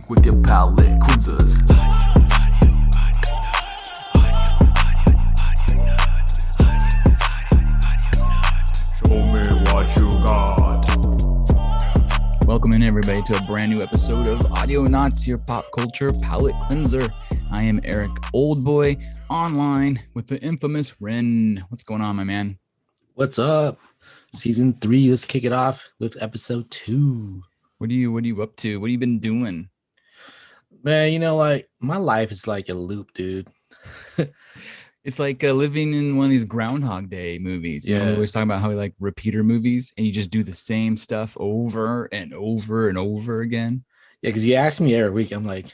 with your palate cleansers. Show me what you got. Welcome in, everybody, to a brand new episode of Audionots, your pop culture palate cleanser. I am Eric Oldboy, online with the infamous Ren. What's going on, my man? What's up? Season 3. Let's kick it off with episode 2. What are you up to? What have you been doing? Man, like my life is like a loop, dude. It's like living in one of these Groundhog Day movies. You know, we always talk about how we like repeater movies, and you just do the same stuff over and over and over again. Yeah, because you ask me every week, I'm like,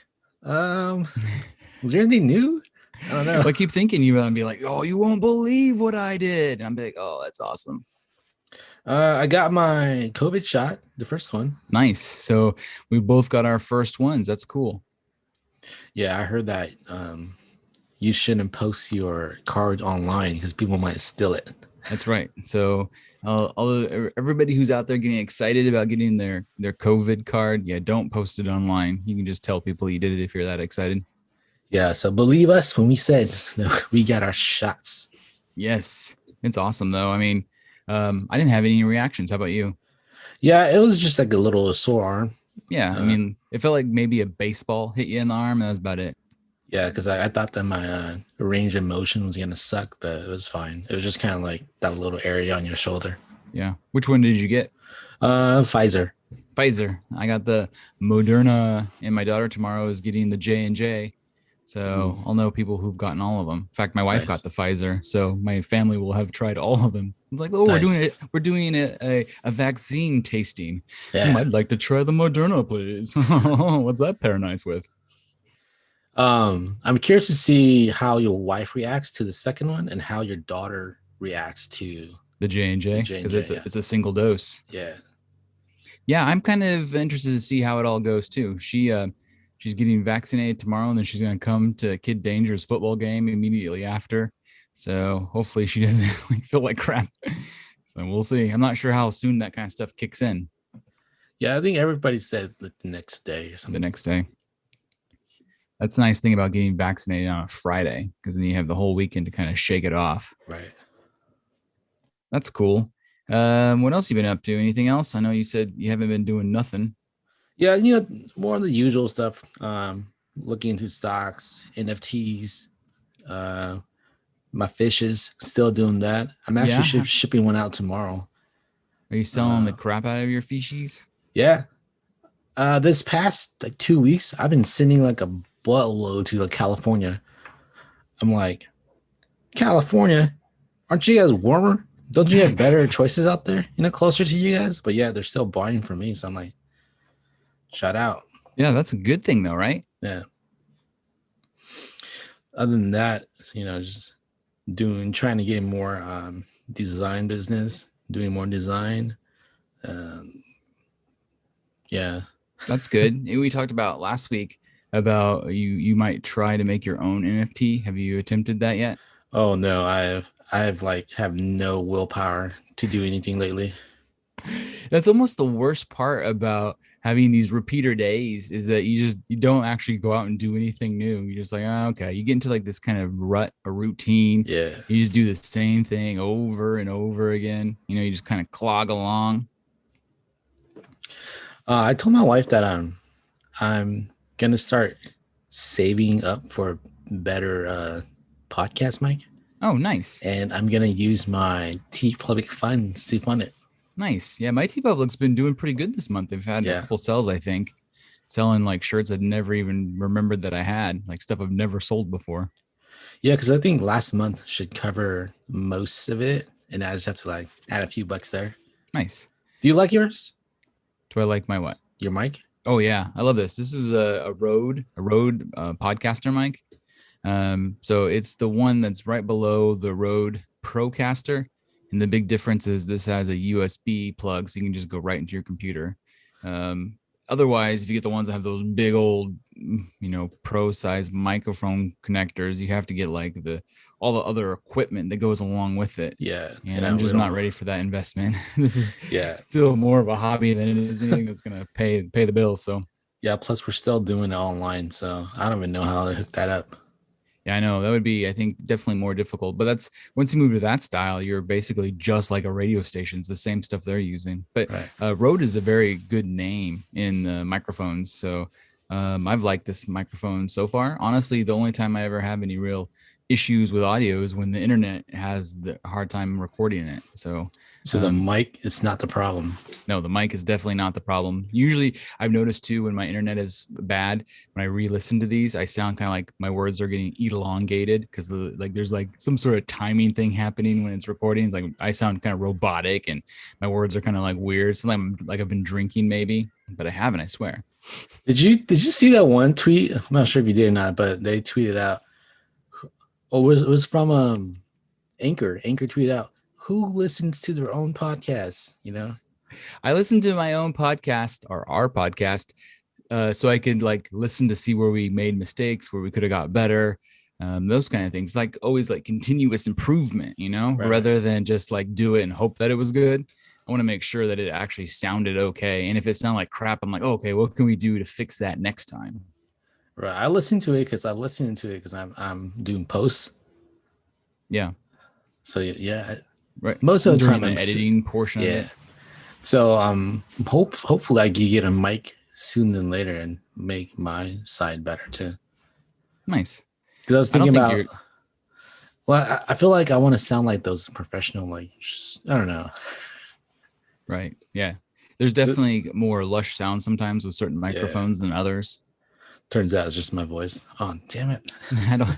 is there anything new? I don't know. I keep thinking you're gonna be like, oh, you won't believe what I did. And I'm like, oh, that's awesome. I got my COVID shot, the first one. Nice. So we both got our first ones. That's cool. Yeah, I heard that you shouldn't post your card online because people might steal it. That's right. So everybody who's out there getting excited about getting their COVID card, don't post it online. You can just tell people you did it if you're that excited. Yeah, so believe us when we said that we got our shots. Yes. It's awesome, though. I mean, I didn't have any reactions. How about you? Yeah, it was just like a little sore arm. Yeah, I mean, it felt like maybe a baseball hit you in the arm. And that was about it. Yeah, because I thought that my range of motion was going to suck, but it was fine. It was just kind of like that little area on your shoulder. Yeah. Which one did you get? Pfizer. I got the Moderna, and my daughter tomorrow is getting the J&J. So I'll know people who've gotten all of them. In fact, my wife got the Pfizer, so my family will have tried all of them. I'm like, oh, nice. We're doing a vaccine tasting. Yeah. I'd like to try the Moderna, please. What's that pair nice with? I'm curious to see how your wife reacts to the second one and how your daughter reacts to the J&J, because it's a single dose. Yeah, I'm kind of interested to see how it all goes too. She's getting vaccinated tomorrow, and then she's going to come to Kid Danger's football game immediately after. So hopefully she doesn't feel like crap. So we'll see. I'm not sure how soon that kind of stuff kicks in. Yeah, I think everybody says the next day or something. The next day. That's the nice thing about getting vaccinated on a Friday, because then you have the whole weekend to kind of shake it off. Right. That's cool. What else you been up to? Anything else? I know you said you haven't been doing nothing. Yeah, more of the usual stuff. Looking into stocks, NFTs, my fishes, still doing that. I'm actually shipping one out tomorrow. Are you selling the crap out of your fishies? Yeah. This past 2 weeks, I've been sending like a buttload to California. I'm like, California, aren't you guys warmer? Don't you have better choices out there? Closer to you guys? But yeah, they're still buying from me. So I'm like, shout out. Yeah, that's a good thing though, right? Yeah. Other than that, just trying to get more design business, doing more design. Yeah. That's good. We talked about last week about you might try to make your own NFT. Have you attempted that yet? Oh no, I have no willpower to do anything lately. That's almost the worst part about having these repeater days, is that you don't actually go out and do anything new. You're just like, oh, okay. You get into like this kind of rut, a routine. Yeah. You just do the same thing over and over again. You just kind of clog along. I told my wife that I'm gonna start saving up for better podcast mic. Oh, nice. And I'm gonna use my T-Public funds to fund it. Nice. Yeah, my T-Public's been doing pretty good this month. They've had a couple sales, I think, selling like shirts I'd never even remembered that I had, like stuff I've never sold before. Yeah, because I think last month should cover most of it, and I just have to like add a few bucks there. Nice. Do you like yours? Do I like my what? Your mic? Oh yeah, I love this. This is a Rode podcaster mic. So it's the one that's right below the Rode Procaster. And the big difference is this has a USB plug, so you can just go right into your computer. Otherwise, if you get the ones that have those big old, pro-sized microphone connectors, you have to get like all the other equipment that goes along with it. Yeah. And I'm just not ready for that investment. This is still more of a hobby than it is anything that's going to pay the bills. So Yeah, plus we're still doing it online, so I don't even know how to hook that up. Yeah, I know that would be, I think, definitely more difficult. But that's once you move to that style, you're basically just like a radio station. It's the same stuff they're using. But Right. Rode is a very good name in microphones. So I've liked this microphone so far. Honestly, the only time I ever have any real issues with audio is when the internet has the hard time recording it. So So the mic, it's not the problem. no, the mic is definitely not the problem. Usually, I've noticed too when my internet is bad, when I re-listen to these, I sound kind of like my words are getting elongated because like there's like some sort of timing thing happening when it's recording. It's like I sound kind of robotic and my words are kind of like weird. So like I've been drinking maybe, but I haven't. I swear. Did you see that one tweet? I'm not sure if you did or not, but they tweeted out. Oh, it was from Anchor. Anchor tweeted out, "Who listens to their own podcasts?" You know. I listen to my own podcast or our podcast so I could like listen to see where we made mistakes, where we could have got better, those kind of things. Like always like continuous improvement, you know, Right. rather than just like do it and hope that it was good. I want to make sure that it actually sounded okay. And if it sounded like crap, I'm like, oh, okay, what can we do to fix that next time? Right. I listen to it because I'm doing posts. Yeah. So yeah. Right. Most of the during time the editing portion of it. So hopefully I can get a mic sooner than later and make my side better too. Nice. Because I was thinking about. Well, I feel like I want to sound like those professional, like I don't know. Right. Yeah. There's definitely more lush sound sometimes with certain microphones than others. Turns out it's just my voice. Oh, damn it. I don't.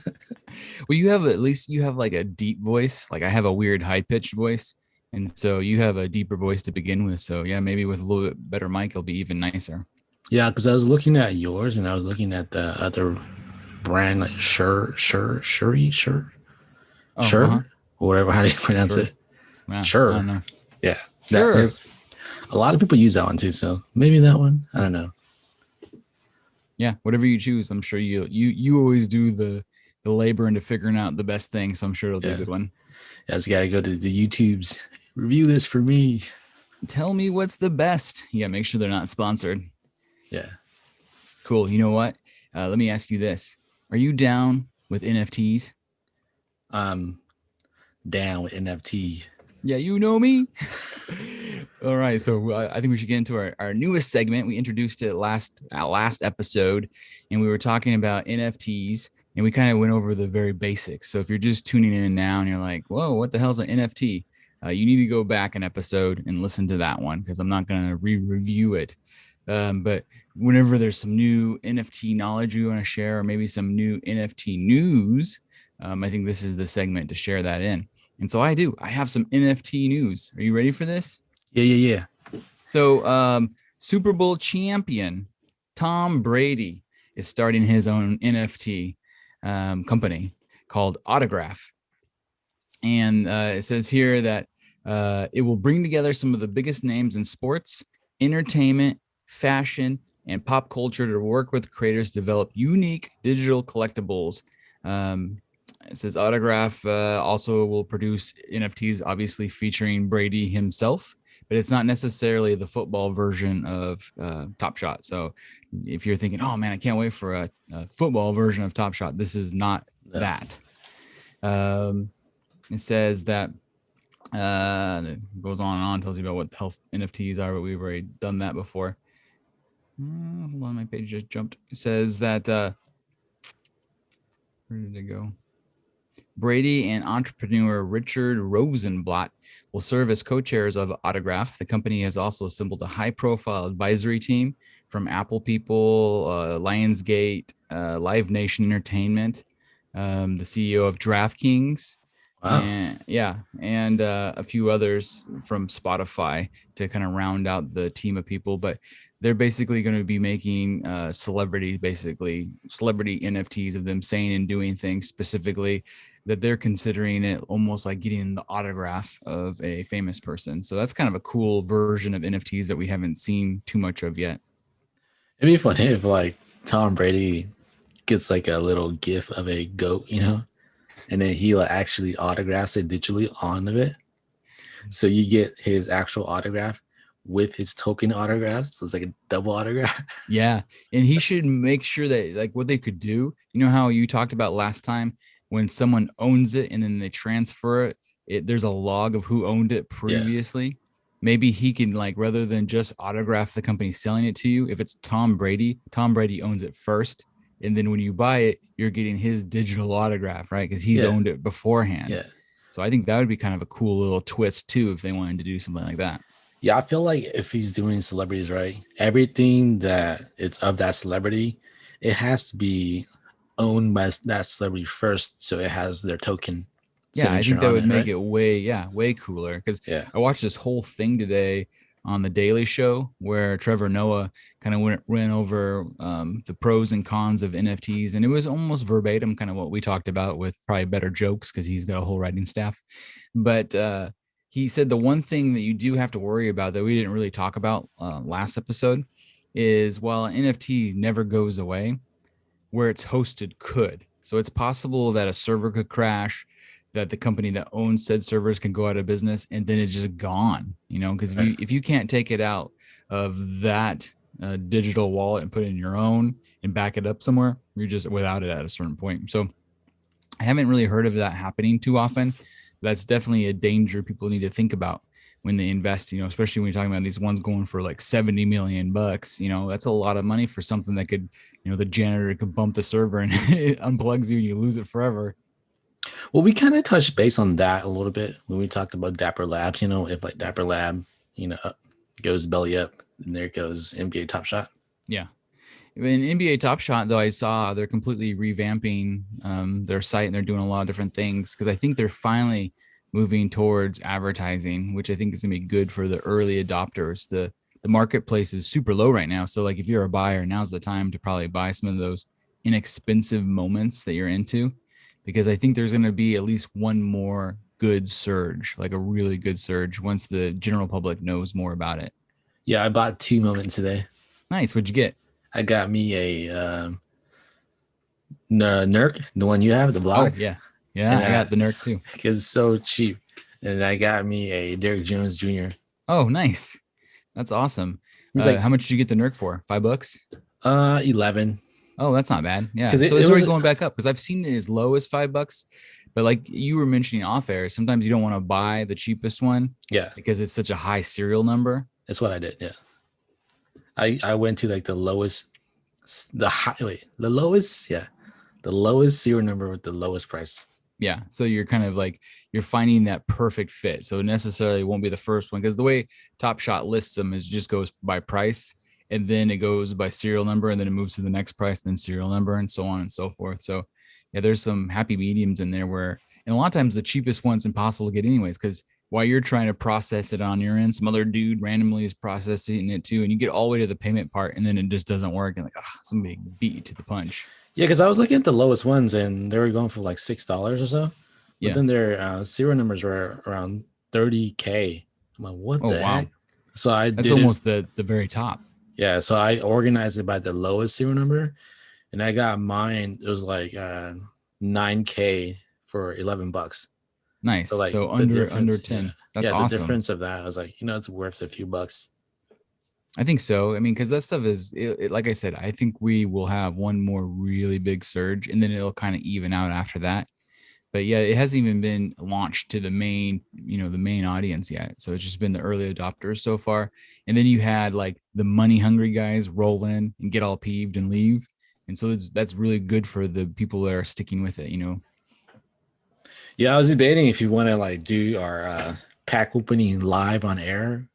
Well, at least you have like a deep voice. Like I have a weird high pitched voice. And so you have a deeper voice to begin with. So yeah, maybe with a little bit better mic, it'll be even nicer. Yeah, because I was looking at yours and I was looking at the other brand, like Shure, or whatever, how do you pronounce it? Wow. Sure. I don't know. Yeah. Sure. A lot of people use that one too. So maybe that one. I don't know. Yeah, whatever you choose, I'm sure you always do the labor into figuring out the best thing. So I'm sure it'll be a good one. Yeah, I just gotta go to the YouTubes. Review this for me. Tell me what's the best. Yeah, make sure they're not sponsored. Yeah. Cool. You know what? Let me ask you this. Are you down with NFTs? Down with NFT. Yeah, you know me. All right. So I think we should get into our newest segment. We introduced it last episode, and we were talking about NFTs, and we kind of went over the very basics. So if you're just tuning in now and you're like, whoa, what the hell's an NFT? You need to go back an episode and listen to that one because I'm not going to re-review it. But whenever there's some new NFT knowledge you want to share, or maybe some new NFT news, I think this is the segment to share that in. And so I have some NFT news. Are you ready for this? Yeah. So Super Bowl champion Tom Brady is starting his own NFT company called Autograph. And it says here that it will bring together some of the biggest names in sports, entertainment, fashion, and pop culture to work with creators to develop unique digital collectibles. It says Autograph also will produce NFTs, obviously featuring Brady himself, but it's not necessarily the football version of Top Shot. So if you're thinking, oh man, I can't wait for a football version of Top Shot, this is not that. It says that it goes on and on, tells you about what health NFTs are, but we've already done that before. Hold on, my page just jumped. It says that where did it go? Brady and entrepreneur Richard Rosenblatt will serve as co-chairs of Autograph. The company has also assembled a high-profile advisory team from Apple people, Lionsgate, Live Nation Entertainment, the CEO of DraftKings, and a few others from Spotify to kind of round out the team of people. But they're basically going to be making celebrity NFTs of them saying and doing things specifically that they're considering it almost like getting the autograph of a famous person. So that's kind of a cool version of NFTs that we haven't seen too much of yet. It'd be funny if like Tom Brady gets like a little gif of a goat, you know, and then he like actually autographs it digitally on of it. So you get his actual autograph, with his token autographs. So it's like a double autograph. Yeah. And he should make sure that, like, what they could do, you know how you talked about last time when someone owns it and then they transfer it, there's a log of who owned it previously. Maybe he can, like, rather than just autograph the company selling it to you, if it's Tom Brady owns it first. And then when you buy it, you're getting his digital autograph, right? Because he's owned it beforehand. Yeah. So I think that would be kind of a cool little twist too, if they wanted to do something like that. Yeah, I feel like if he's doing celebrities right, everything that it's of that celebrity, it has to be owned by that celebrity first, so it has their token. Yeah, I think that would make it it way cooler. Because I watched this whole thing today on the Daily Show where Trevor Noah kind of ran over the pros and cons of NFTs, and it was almost verbatim, kind of what we talked about, with probably better jokes because he's got a whole writing staff. But he said the one thing that you do have to worry about that we didn't really talk about last episode is, while an NFT never goes away, where it's hosted could. So it's possible that a server could crash, that the company that owns said servers can go out of business, and then it's just gone, you know, because if you can't take it out of that digital wallet and put it in your own and back it up somewhere, you're just without it at a certain point. So I haven't really heard of that happening too often. That's definitely a danger people need to think about when they invest, you know, especially when you're talking about these ones going for like 70 million bucks, you know, that's a lot of money for something that could, you know, the janitor could bump the server and it unplugs you and you lose it forever. Well, we kind of touched base on that a little bit when we talked about Dapper Labs. You know, if like Dapper Lab, you know, goes belly up, and there goes NBA Top Shot. Yeah. In NBA Top Shot, though, I saw they're completely revamping their site, and they're doing a lot of different things, because I think they're finally moving towards advertising, which I think is going to be good for the early adopters. The marketplace is super low right now. So like if you're a buyer, now's the time to probably buy some of those inexpensive moments that you're into, because I think there's going to be at least one more good surge, like a really good surge, once the general public knows more about it. Yeah, I bought 2 moments today. Nice. What'd you get? I got me a Nurk, the one you have, the block. Oh, yeah. Yeah, I got the Nurk too. Because it's so cheap. And I got me a Derrick Jones Jr. Oh, nice. That's awesome. How much did you get the Nurk for? $5? 11. Oh, that's not bad. Yeah. So it's already going back up, because I've seen it as low as $5. But like you were mentioning off air, sometimes you don't want to buy the cheapest one. Yeah. Because it's such a high serial number. That's what I did. Yeah. I went to like the lowest serial number with the lowest price. Yeah. So you're kind of like, you're finding that perfect fit. So it necessarily won't be the first one, because the way Top Shot lists them is just goes by price, and then it goes by serial number, and then it moves to the next price, then serial number, and so on and so forth. So yeah, there's some happy mediums in there where, and a lot of times the cheapest one's impossible to get anyways, because while you're trying to process it on your end, some other dude randomly is processing it too, and you get all the way to the payment part, and then it just doesn't work, and like, somebody beat you to the punch. Yeah, because I was looking at the lowest ones, and they were going for like $6 or so. But then their serial numbers were around 30K. I'm like, what the heck? So that's almost the very top. Yeah, so I organized it by the lowest serial number, and I got mine. It was like 9K for $11. Nice. So under 10. That's awesome. The difference of that, I was like, it's worth a few bucks. I think so. I mean, because that stuff is, like I said, I think we will have one more really big surge, and then it'll kind of even out after that. But yeah, it hasn't even been launched to the main audience yet. So it's just been the early adopters so far. And then you had like the money hungry guys roll in and get all peeved and leave. And so that's really good for the people that are sticking with it, Yeah, I was debating if you want to like do our pack opening live on air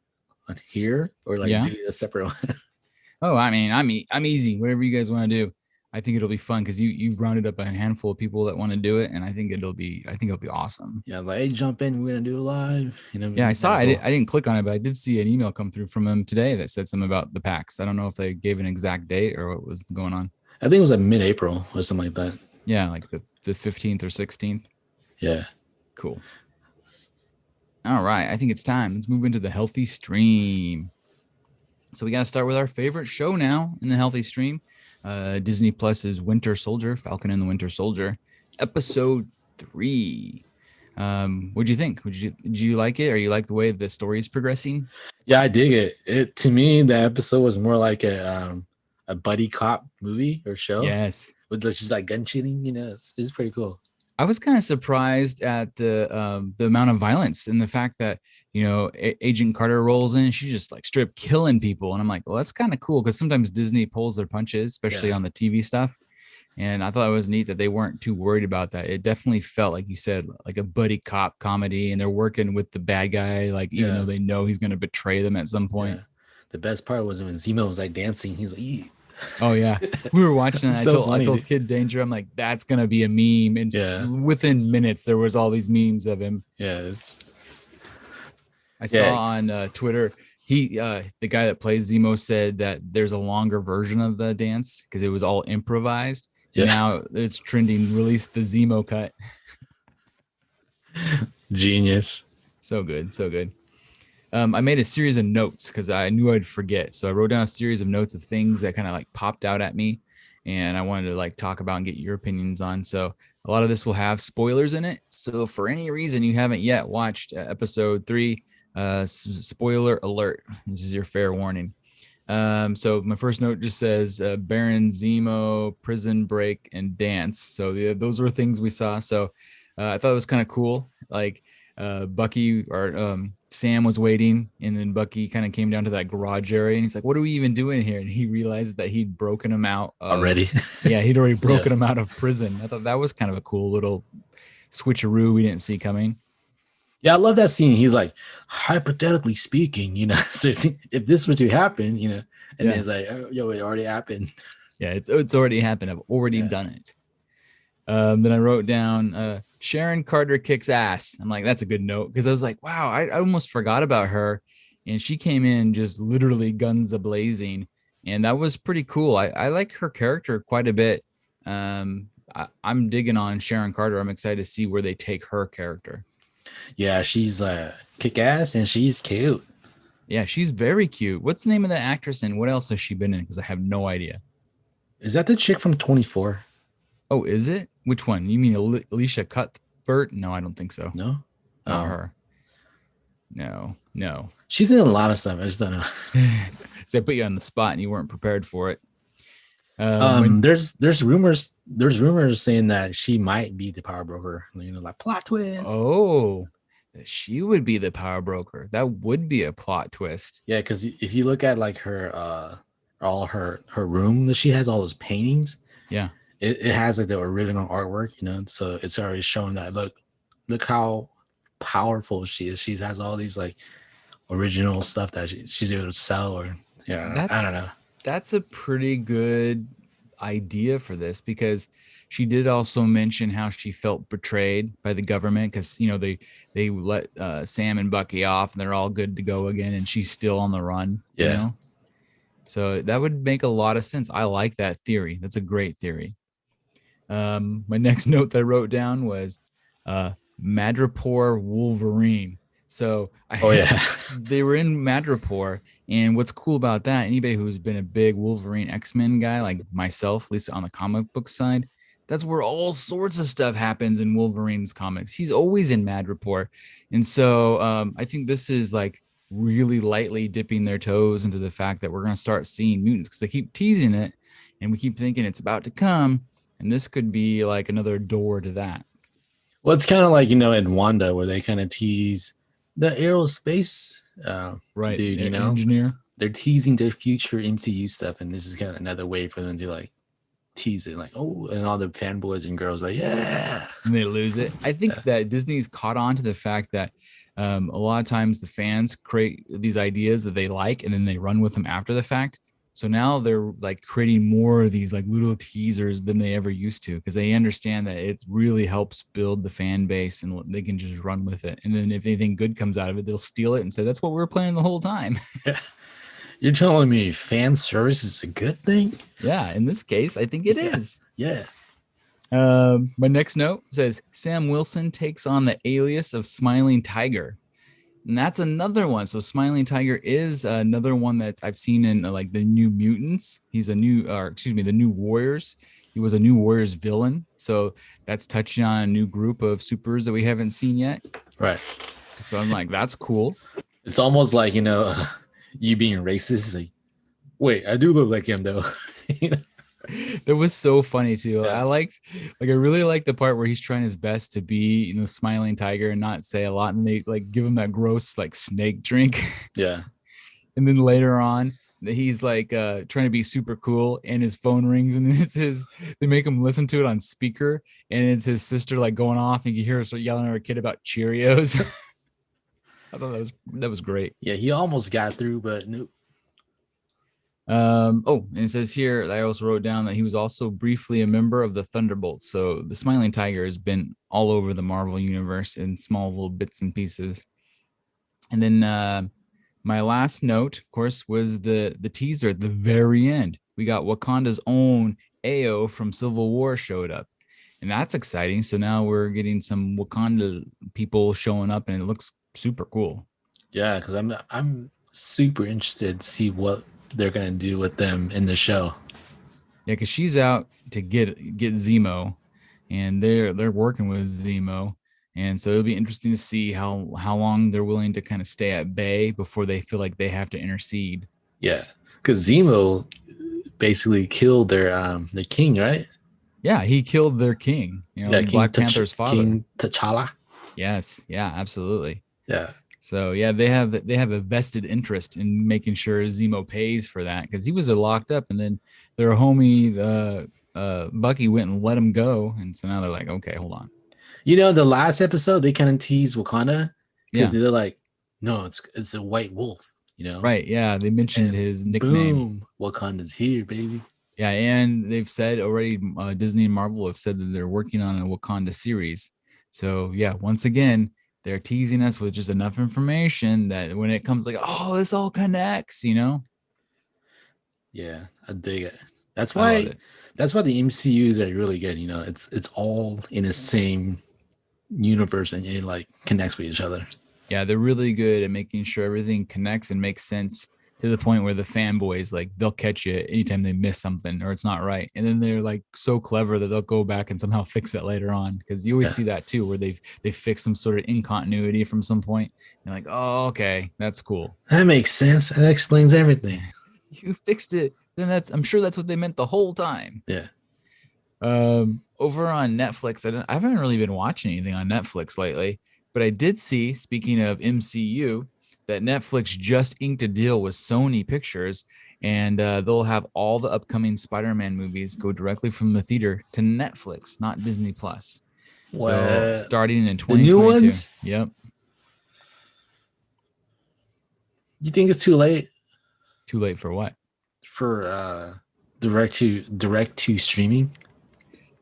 on here, or like do a separate one. Oh, I mean, I'm easy. Whatever you guys want to do. I think it'll be fun, because you've rounded up a handful of people that want to do it, and I think it'll be awesome. Yeah, like, hey, jump in, we're gonna do it live. Yeah, I saw it. I didn't click on it, but I did see an email come through from them today that said something about the packs. I don't know if they gave an exact date or what was going on. I think it was like mid-April or something like that. Yeah, like the 15th or 16th. Yeah. Cool. All right, I think it's time. Let's move into the healthy stream. So we got to start with our favorite show now in the healthy stream. Disney Plus's Winter Soldier, Falcon and the Winter Soldier, episode 3. What'd you think? Did you like it, or you like the way the story is progressing? Yeah, I dig it. It to me, the episode was more like a buddy cop movie or show Yes. with just like gun shooting. It's pretty cool. I was kind of surprised at the amount of violence and the fact that Agent Carter rolls in and she just like strip killing people, and I'm like, well, that's kind of cool because sometimes Disney pulls their punches, especially on the TV stuff. And I thought it was neat that they weren't too worried about that. It definitely felt like you said, like a buddy cop comedy, and they're working with the bad guy, like even though they know he's going to betray them at some point. Yeah. The best part was when Zemo was like dancing. He's like, "Eee." Oh yeah, we were watching. And So I told funny. Kid Danger, I'm like, that's gonna be a meme. And within minutes, there was all these memes of him. Yeah. I saw on Twitter, the guy that plays Zemo said that there's a longer version of the dance because it was all improvised. Yeah. Now it's trending. Release the Zemo cut. Genius. So good, so good. I made a series of notes because I knew I'd forget. So I wrote down a series of notes of things that kind of like popped out at me, and I wanted to like talk about and get your opinions on. So a lot of this will have spoilers in it. So for any reason you haven't yet watched episode 3, spoiler alert. This is your fair warning. So my first note just says Baron Zemo, prison break, and dance. So those were things we saw. So I thought it was kind of cool. Like Bucky or Sam was waiting, and then Bucky kind of came down to that garage area, and he's like, "What are we even doing here?" And he realized that he'd broken him out already. Yeah, he'd already broken him out of prison. I thought that was kind of a cool little switcheroo we didn't see coming. Yeah, I love that scene. He's like, hypothetically speaking, so if this were to happen, and then it's like, oh, yo, it already happened. Yeah, it's already happened. I've already done it. Then I wrote down Sharon Carter kicks ass. I'm like, that's a good note, because I was like, wow, I almost forgot about her, and she came in just literally guns a-blazing, and that was pretty cool. I like her character quite a bit. I'm digging on Sharon Carter. I'm excited to see where they take her character. Yeah, she's kick ass and she's cute. Yeah, she's very cute. What's the name of the actress and what else has she been in? Because I have no idea. Is that the chick from 24? Oh, is it? Which one? You mean Alicia Cuthbert? No, I don't think so. No? Not her. No. She's in a lot of stuff. I just don't know. So I put you on the spot and you weren't prepared for it. There's rumors saying that she might be the power broker, like plot twist. Oh, she would be the power broker. That would be a plot twist. Yeah, because if you look at like her all her room that she has, all those paintings, it has like the original artwork, so it's already showing that look how powerful she is. She has all these like original stuff that she's able to sell, or I don't know. That's a pretty good idea for this, because she did also mention how she felt betrayed by the government, because they let Sam and Bucky off and they're all good to go again, and she's still on the run. So that would make a lot of sense. I like that theory. That's a great theory. My next note that I wrote down was Madripoor Wolverine. So they were in Madripoor, and what's cool about that, anybody who's been a big Wolverine X-Men guy like myself, at least on the comic book side, that's where all sorts of stuff happens in Wolverine's comics. He's always in Madripoor. And so I think this is like really lightly dipping their toes into the fact that we're going to start seeing mutants, because they keep teasing it and we keep thinking it's about to come, and this could be like another door to that. Well, it's kind of like, in Wanda, where they kind of tease the aerospace dude, engineer. They're teasing their future MCU stuff, and this is kind of another way for them to like tease it, like, oh, and all the fanboys and girls like, yeah, and they lose it. I think that Disney's caught on to the fact that a lot of times the fans create these ideas that they like, and then they run with them after the fact. So now they're like creating more of these like little teasers than they ever used to, because they understand that it really helps build the fan base, and they can just run with it. And then if anything good comes out of it, they'll steal it and say, that's what we were planning the whole time. You're telling me fan service is a good thing? Yeah, in this case, I think it is. Yeah. My next note says Sam Wilson takes on the alias of Smiling Tiger. And that's another one. So Smiling Tiger is another one that's I've seen in like the New Mutants. He's a new, or excuse me, the New Warriors. He was a New Warriors villain. So that's touching on a new group of supers that we haven't seen yet. Right. So I'm like, that's cool. It's almost like, you being racist. Like, wait, I do look like him though. That was so funny too. Yeah. I really like the part where he's trying his best to be, Smiling Tiger and not say a lot, and they like give him that gross like snake drink. Yeah. And then later on, he's like trying to be super cool, and his phone rings, and they make him listen to it on speaker, and it's his sister like going off, and you hear her yelling at her kid about Cheerios. I thought that was great. Yeah, he almost got through, but no. And it says here, I also wrote down that he was also briefly a member of the Thunderbolts. So the Smiling Tiger has been all over the Marvel universe in small little bits and pieces. And then my last note, of course, was the teaser at the very end. We got Wakanda's own Ao from Civil War showed up. And that's exciting. So now we're getting some Wakanda people showing up, and it looks super cool. Yeah, because I'm super interested to see what they're gonna do with them in the show. Yeah, because she's out to get Zemo, and they're working with Zemo, and so it'll be interesting to see how long they're willing to kind of stay at bay before they feel like they have to intercede. Yeah, because Zemo basically killed their king, right? Yeah, he killed their king. Yeah, Black Panther's father. King T'Challa. Yes, yeah, absolutely. Yeah. So yeah, they have a vested interest in making sure Zemo pays for that, because he was locked up, and then their homie Bucky went and let him go, and so now they're like, okay, hold on. The last episode they kind of teased Wakanda because Yeah. they're like, no, it's a white wolf, Right? Yeah, they mentioned his nickname. Boom, Wakanda's here, baby. Yeah, and they've said already, Disney and Marvel have said that they're working on a Wakanda series. So yeah, once again, they're teasing us with just enough information that when it comes like, oh, this all connects, Yeah, I dig it. That's I love why it. that's why the MCUs are really good. It's all in the same universe and it like connects with each other. Yeah, they're really good at making sure everything connects and makes sense, to the point where the fanboys, like, they'll catch you anytime they miss something or it's not right, and then they're like so clever that they'll go back and somehow fix it later on, because you always see that too, where they fix some sort of incontinuity from some point. You're like, oh, okay, that's cool. That makes sense. That explains everything. You fixed it. Then I'm sure that's what they meant the whole time. Yeah. Over on Netflix, I haven't really been watching anything on Netflix lately, but I did see, speaking of MCU, that Netflix just inked a deal with Sony Pictures, and they'll have all the upcoming Spider-Man movies go directly from the theater to Netflix, not Disney Plus. So starting in 2022. The new ones? Yep. You think it's too late? Too late for what? For direct to streaming?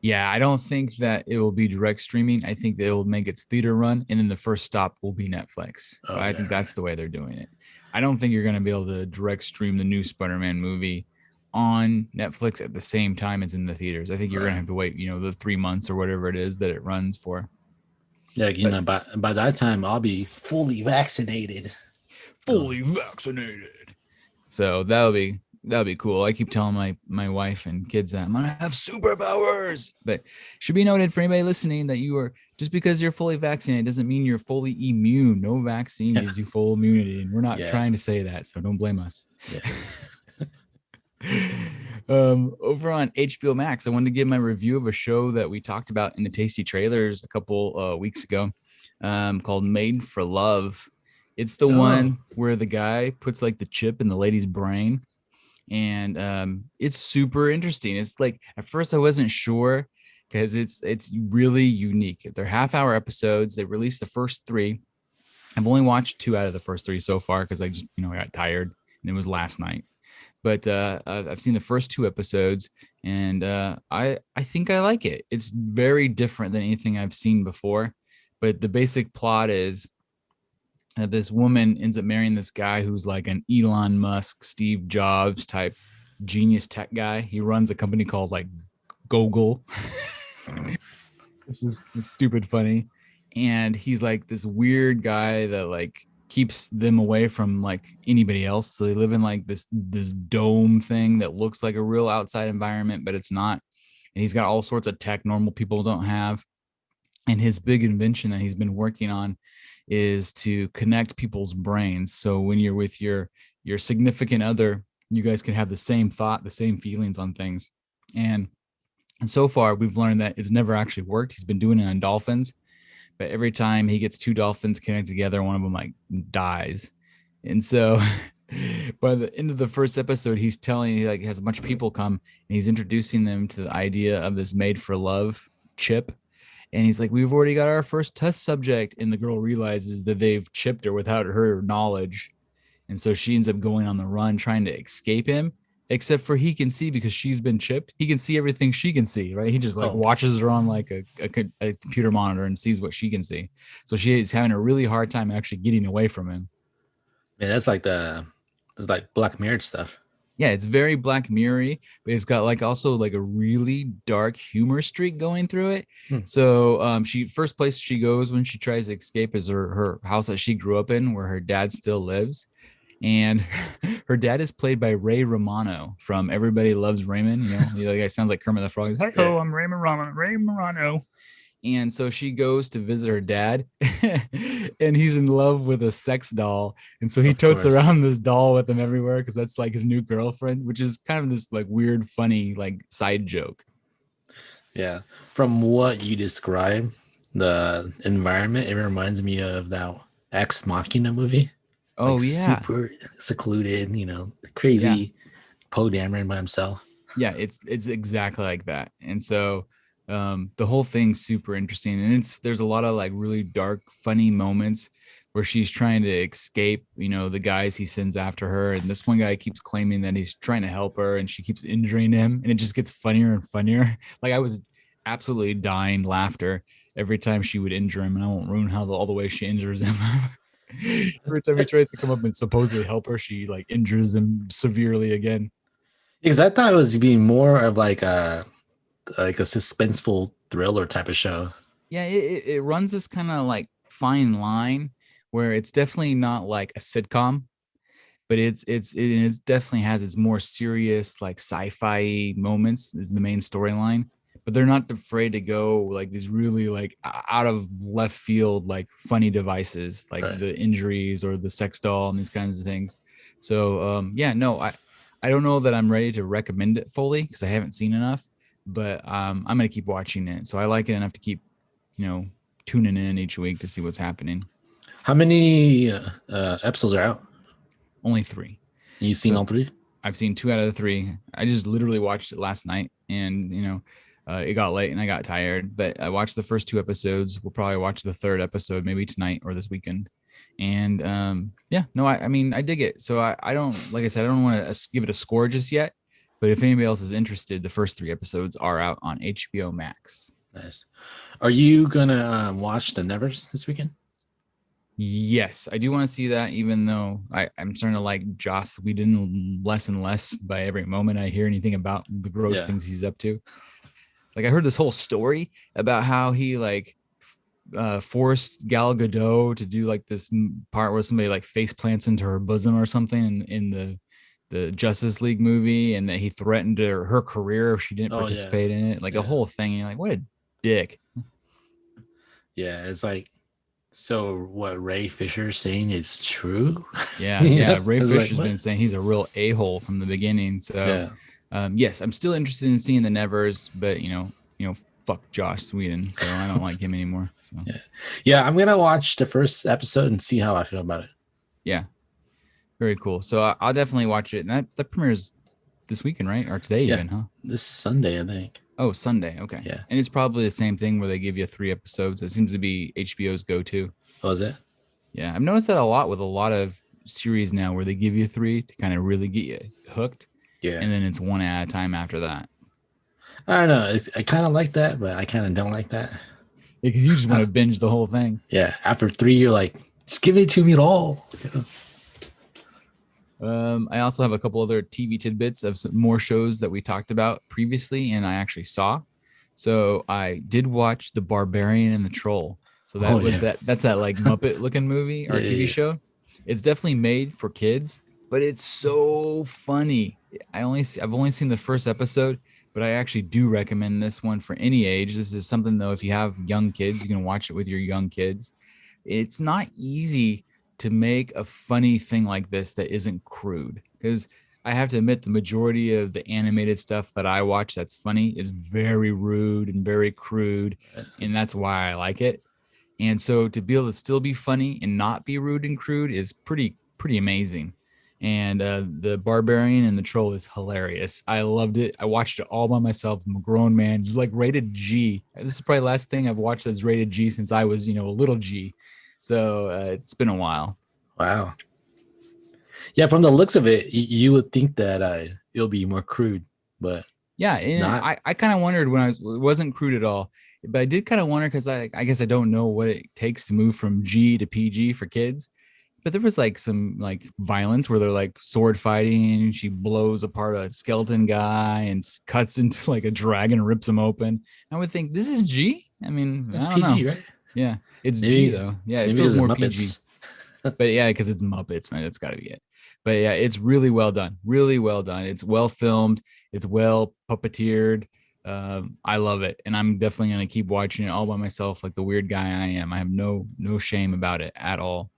Yeah, I don't think that it will be direct streaming. I think that it will make its theater run, and then the first stop will be Netflix. So I think that's the way they're doing it. I don't think you're going to be able to direct stream the new Spider-Man movie on Netflix at the same time it's in the theaters. I think you're going to have to wait, the 3 months or whatever it is that it runs for. Yeah, by that time I'll be fully vaccinated. Fully vaccinated. So that'll be cool. I keep telling my wife and kids that I'm gonna have superpowers. But should be noted for anybody listening that just because you're fully vaccinated doesn't mean you're fully immune. No vaccine gives you full immunity, and we're not trying to say that, so don't blame us. Over on HBO Max, I wanted to give my review of a show that we talked about in the Tasty Trailers a couple weeks ago, called Made for Love. It's the one where the guy puts like the chip in the lady's brain. And it's super interesting. It's like, at first I wasn't sure, because it's really unique. They're half-hour episodes. They released the first 3. I've only watched 2 out of the first 3 so far, because I just I got tired, and it was last night. But I've seen the first 2 episodes, and I think I like it. It's very different than anything I've seen before. But the basic plot is this woman ends up marrying this guy who's like an Elon Musk, Steve Jobs type genius tech guy. He runs a company called like Google, which is stupid funny. And he's like this weird guy that like keeps them away from like anybody else. So they live in like this dome thing that looks like a real outside environment, but it's not. And he's got all sorts of tech normal people don't have. And his big invention that he's been working on is to connect people's brains. So when you're with your significant other, you guys can have the same thought, the same feelings on things. And so far, we've learned that it's never actually worked. He's been doing it on dolphins, but every time he gets two dolphins connected together, one of them like dies. And so by the end of the first episode, he's telling, he like has a bunch of people come and he's introducing them to the idea of this made for love chip. And he's like, we've already got our first test subject. And the girl realizes that they've chipped her without her knowledge. And so she ends up going on the run trying to escape him, except for he can see because she's been chipped. He can see everything she can see, right? He just like watches her on like a computer monitor and sees what she can see. So she is having a really hard time actually getting away from him. Man, that's like it's like Black Mirror stuff. Yeah, it's very Black Mirror-y, but it's got like also like a really dark humor streak going through it. So she first place she goes when she tries to escape is her house that she grew up in, where her dad still lives. And her dad is played by Ray Romano from Everybody Loves Raymond. You know, the guy sounds like Kermit the Frog. He's like, "Hello, I'm Ray Romano." And so she goes to visit her dad, and he's in love with a sex doll. And so he totes around this doll with him everywhere because that's like his new girlfriend, which is kind of this like weird, funny, like side joke. Yeah. From what you described, the environment, it reminds me of that Ex Machina movie. Oh, like yeah. Super secluded, crazy Poe Dameron by himself. Yeah, it's exactly like that. And so the whole thing's super interesting. And there's a lot of like really dark, funny moments where she's trying to escape, the guys he sends after her. And this one guy keeps claiming that he's trying to help her and she keeps injuring him. And it just gets funnier and funnier. Like I was absolutely dying laughter every time she would injure him. And I won't ruin all the way she injures him. Every time he tries to come up and supposedly help her, she like injures him severely again. Because I thought it was being more of like a suspenseful thriller type of show. Yeah, it runs this kind of like fine line where it's definitely not like a sitcom, but it definitely has its more serious like sci-fi moments is the main storyline. But they're not afraid to go like these really like out of left field like funny devices like the injuries or the sex doll and these kinds of things. So I don't know that I'm ready to recommend it fully because I haven't seen enough, but I'm gonna keep watching it. So I like it enough to keep tuning in each week to see what's happening. How many episodes are out? Only 3. You've seen all 3? I've seen 2 out of the 3. I just literally watched it last night, and it got late and I got tired. But I watched the first 2 episodes. We'll probably watch the 3rd episode maybe tonight or this weekend. And I mean I dig it. So I don't, like I said, I don't want to give it a score just yet. But if anybody else is interested, the first 3 episodes are out on HBO Max. Nice. Are you gonna watch The Nevers this weekend? Yes, I do want to see that, even though I'm starting to like Joss Whedon less and less by every moment I hear anything about the gross things he's up to. Like I heard this whole story about how he like forced Gal Gadot to do like this part where somebody like face plants into her bosom or something in the Justice League movie, and that he threatened her career if she didn't participate in it. Like a whole thing. You're like, what a dick. Yeah, it's like, so what Ray Fisher's saying is true? Yeah. Ray Fisher's been saying he's a real a-hole from the beginning. So yes, I'm still interested in seeing the Nevers, but fuck Josh Whedon, so I don't like him anymore. So yeah, I'm gonna watch the first episode and see how I feel about it. Yeah, very cool. So I'll definitely watch it. And that premieres this weekend, right? Or today even, huh? This Sunday, I think. Oh, Sunday. Okay. Yeah. And it's probably the same thing where they give you 3 episodes. It seems to be HBO's go-to. Oh, is it? Yeah, I've noticed that a lot with a lot of series now, where they give you 3 to kind of really get you hooked. Yeah. And then it's 1 at a time after that. I don't know. I kind of like that, but I kind of don't like that. Because you just want to binge the whole thing. Yeah. After 3, you're like, just give it to me all. I also have a couple other TV tidbits of some more shows that we talked about previously, and I actually saw. So I did watch The Barbarian and the Troll. So that's that like Muppet looking movie or TV show. It's definitely made for kids, but it's so funny. I've only seen the first episode, but I actually do recommend this one for any age. This is something though, if you have young kids, you can watch it with your young kids. It's not easy to make a funny thing like this that isn't crude, because I have to admit the majority of the animated stuff that I watch that's funny is very rude and very crude, and that's why I like it. And so to be able to still be funny and not be rude and crude is pretty amazing. And the barbarian and the troll is hilarious. I loved it. I watched it all by myself. I'm a grown man. It's like rated G. This is probably the last thing I've watched that's rated G since I was, a little G. So it's been a while. Wow. Yeah, from the looks of it, you would think that it'll be more crude, but yeah, it's and not. I kind of wondered when it wasn't crude at all, but I did kind of wonder because I guess I don't know what it takes to move from G to PG for kids. But there was like some like violence where they're like sword fighting and she blows apart a skeleton guy and cuts into like a dragon, rips him open. I would think this is G. I mean, It's I don't PG, know. right? Yeah, it's Maybe, G though. Yeah, it maybe feels it's more Muppets. PG. But yeah, because it's Muppets, and it's got to be it. But yeah, it's really well done. Really well done. It's well filmed. It's well puppeteered. I love it, and I'm definitely gonna keep watching it all by myself, like the weird guy I am. I have no shame about it at all.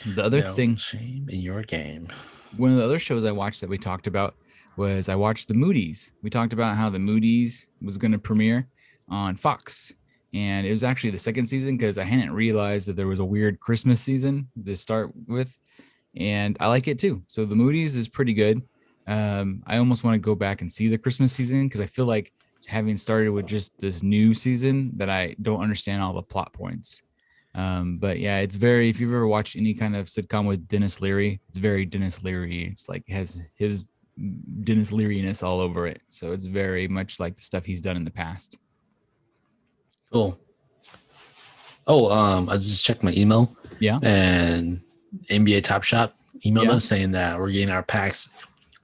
The other No thing, shame in your game. one of the other shows I watched that we talked about was I watched The Moody's. We talked about how The Moody's was going to premiere on Fox. And it was actually the second season because I hadn't realized that there was a weird Christmas season to start with. And I like it too. So The Moody's is pretty good. I almost want to go back and see the Christmas season because I feel like having started with just this new season that I don't understand all the plot points. But yeah, it's very, if you've ever watched any kind of sitcom with Dennis Leary, it's very Dennis Leary. It's like has his Dennis Leary-ness all over it. So it's very much like the stuff he's done in the past. Cool. Oh, I just checked my email. Yeah. And NBA Top Shop emailed us saying that we're getting our packs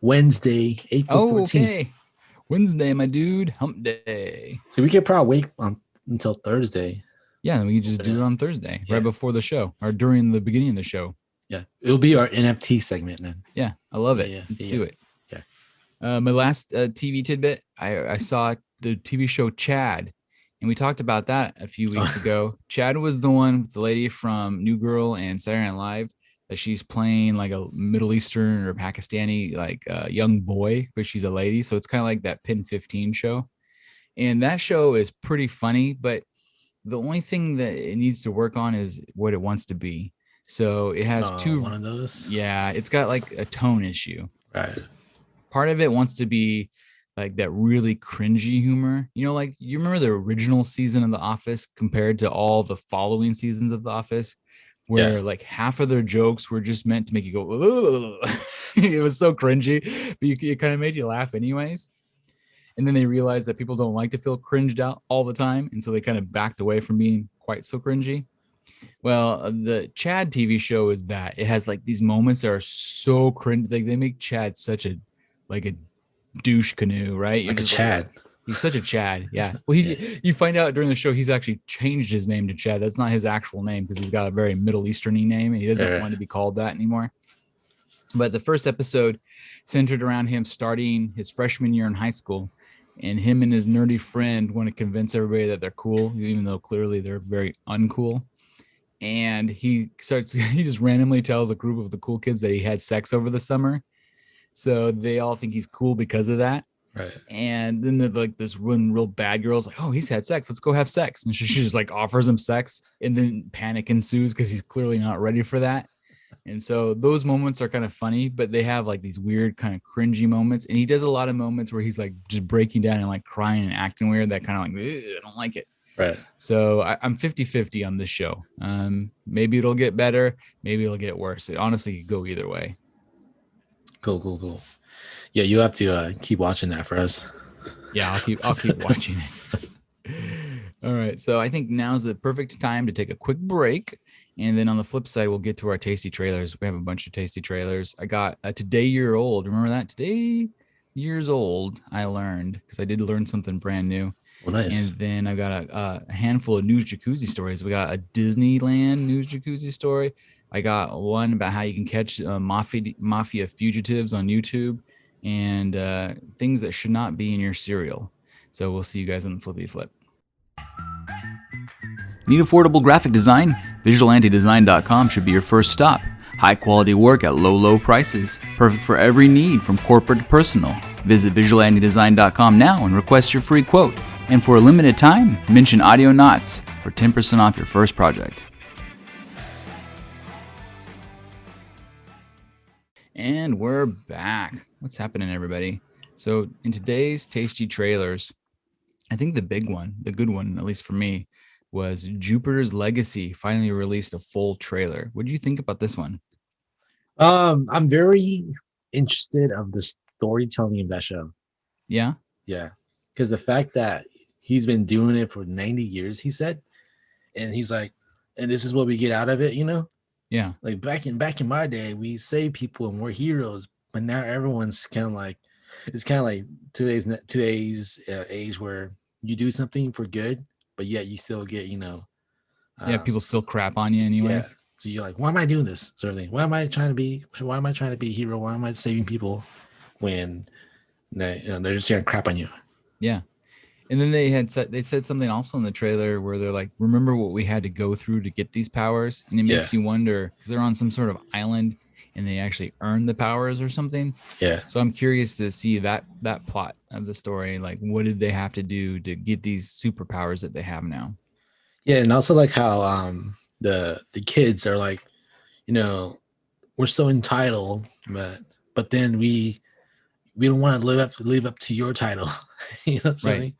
Wednesday, April 14th. Okay. Wednesday, my dude. Hump day. So we could probably wait until Thursday. Yeah, then we can just do it on Thursday, right before the show or during the beginning of the show. Yeah, it'll be our NFT segment, man. Yeah, I love it. Let's do it. Okay. My last TV tidbit, I saw the TV show Chad, and we talked about that a few weeks ago. Chad was the one with the lady from New Girl and Saturday Night Live that she's playing like a Middle Eastern or Pakistani like young boy, but she's a lady. So it's kind of like that Pin 15 show. And that show is pretty funny, but the only thing that it needs to work on is what it wants to be. So it has one of those. Yeah, it's got like a tone issue. Right. Part of it wants to be like that really cringy humor. Like you remember the original season of The Office compared to all the following seasons of The Office, where like half of their jokes were just meant to make you go, it was so cringy, but it kind of made you laugh anyways. And then they realized that people don't like to feel cringed out all the time. And so they kind of backed away from being quite so cringy. Well, the Chad TV show is that it has like these moments that are so cringe. Like they make Chad such a douche canoe, right? Like a Chad. He's such a Chad. Yeah. Well, you find out during the show, he's actually changed his name to Chad. That's not his actual name because he's got a very Middle Eastern-y name and he doesn't want to be called that anymore. But the first episode centered around him starting his freshman year in high school. And him and his nerdy friend want to convince everybody that they're cool, even though clearly they're very uncool. And he just randomly tells a group of the cool kids that he had sex over the summer. So they all think he's cool because of that. Right. And then there's like this one real bad girl's like, oh, he's had sex. Let's go have sex. And she just like offers him sex. And then panic ensues because he's clearly not ready for that. And so those moments are kind of funny, but they have like these weird kind of cringy moments. And he does a lot of moments where he's like just breaking down and like crying and acting weird. That kind of like, I don't like it. Right. So I'm 50-50 on this show. Maybe it'll get better. Maybe it'll get worse. It honestly could go either way. Cool. Yeah, you have to keep watching that for us. Yeah, I'll keep watching it. All right. So I think now's the perfect time to take a quick break. And then on the flip side, we'll get to our tasty trailers. We have a bunch of tasty trailers. I got a Today Year Old. Remember that? Today Years Old, I learned, because I did learn something brand new. Well, nice. And then I've got a handful of news jacuzzi stories. We got a Disneyland news jacuzzi story, I got one about how you can catch mafia fugitives on YouTube, and things that should not be in your cereal. So we'll see you guys on the Flippy Flip. Need affordable graphic design? VisualAntiDesign.com should be your first stop. High quality work at low prices. Perfect for every need from corporate to personal. Visit VisualAntiDesign.com now and request your free quote. And for a limited time, mention Audionots for 10% off your first project. And we're back. What's happening, everybody? So in today's tasty trailers, I think the big one, the good one, at least for me, was Jupiter's Legacy finally released a full trailer. What do you think about this one? I'm very interested of the storytelling of that show. Yeah, Yeah, because the fact that he's been doing it for 90 years, he said, and he's like, and this is what we get out of it, yeah, like back in my day, we saved people and we're heroes, but now everyone's kind of like, it's kind of like today's age where you do something for good, but yet you still get yeah. People still crap on you, yeah. anyways. So you're like, why am I doing this sort of thing? Why am I trying to be a hero? Why am I saving people when they're just gonna crap on you? Yeah. And then they said something also in the trailer where they're like, remember what we had to go through to get these powers? And it makes you wonder, because they're on some sort of island and they actually earn the powers or something. Yeah. So I'm curious to see that plot of the story. Like, what did they have to do to get these superpowers that they have now? Yeah, and also like how the kids are like, we're so entitled, but then we don't want to live up to your title. Right.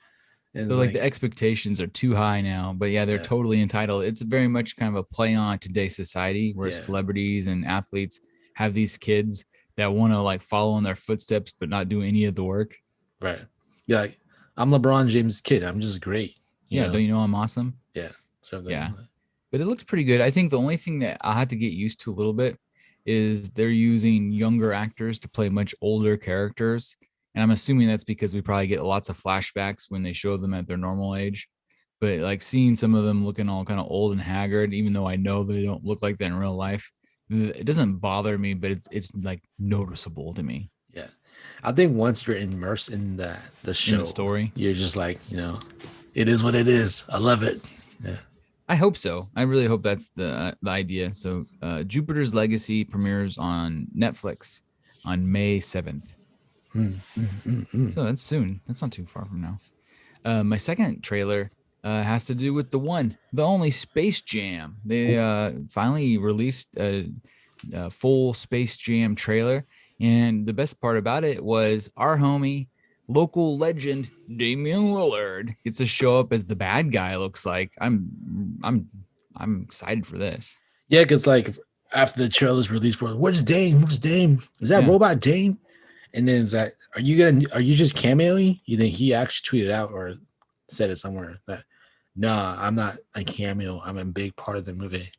And So like the expectations are too high now, but yeah, they're totally entitled. It's very much kind of a play on today's society where celebrities and athletes have these kids that want to like follow in their footsteps, but not do any of the work. Right. Yeah. Like, I'm LeBron James' kid. I'm just great. Yeah. Don't you know I'm awesome? Yeah. Yeah. But it looks pretty good. I think the only thing that I had to get used to a little bit is they're using younger actors to play much older characters. And I'm assuming that's because we probably get lots of flashbacks when they show them at their normal age. But like seeing some of them looking all kind of old and haggard, even though I know they don't look like that in real life, it doesn't bother me, but it's like noticeable to me. Yeah. I think once you're immersed in the show, in the story, you're just like, it is what it is. I love it. Yeah. I hope so. I really hope that's the idea. So Jupiter's Legacy premieres on Netflix on May 7th. So that's soon. That's not too far from now. My second trailer has to do with the only Space Jam. They finally released a full Space Jam trailer. And the best part about it was our homie, local legend Damian Lillard gets to show up as the bad guy. Looks like I'm excited for this. Yeah, because like after the trailer's released, where's Dame? Where's Dame? Is that robot Dame? And then it's like, are you just cameoing? You think he actually tweeted out or said it somewhere that nah, I'm not a cameo. I'm a big part of the movie.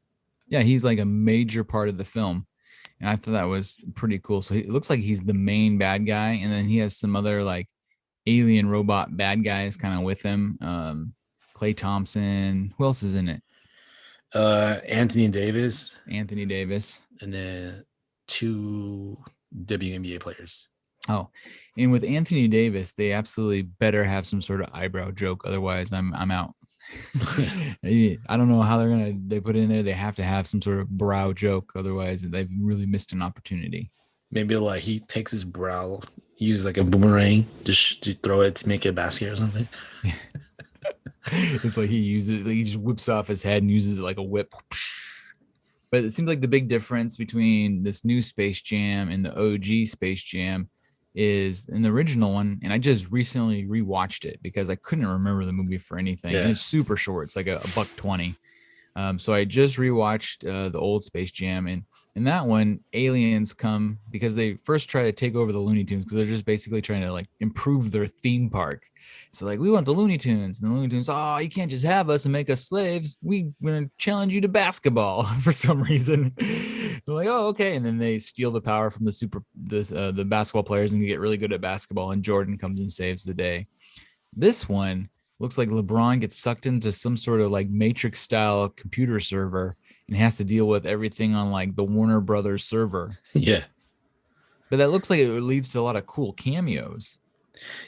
Yeah, he's like a major part of the film. And I thought that was pretty cool. So it looks like he's the main bad guy, and then he has some other like alien robot bad guys kind of with him. Clay Thompson. Who else is in it? Anthony Davis. And then 2 WNBA players. Oh, and with Anthony Davis, they absolutely better have some sort of eyebrow joke. Otherwise, I'm out. I don't know how they put it in there. They have to have some sort of brow joke. Otherwise, they've really missed an opportunity. Maybe like he takes his brow, uses like a boomerang just to throw it to make it a basket or something. It's like he just whips off his head and uses it like a whip. But it seems like the big difference between this new Space Jam and the OG Space Jam is in the original one, and I just recently rewatched it because I couldn't remember the movie for anything. And it's super short. It's like a $1.20. So I just rewatched the old Space Jam, and in that one, aliens come because they first try to take over the Looney Tunes because they're just basically trying to like improve their theme park. So like, we want the Looney Tunes, and the Looney Tunes, oh, you can't just have us and make us slaves. We're gonna challenge you to basketball for some reason. They're like, oh, okay, and then they steal the power from the basketball players and get really good at basketball. And Jordan comes and saves the day. This one looks like LeBron gets sucked into some sort of like Matrix style computer server, and has to deal with everything on like the Warner Brothers server. Yeah. But that looks like it leads to a lot of cool cameos.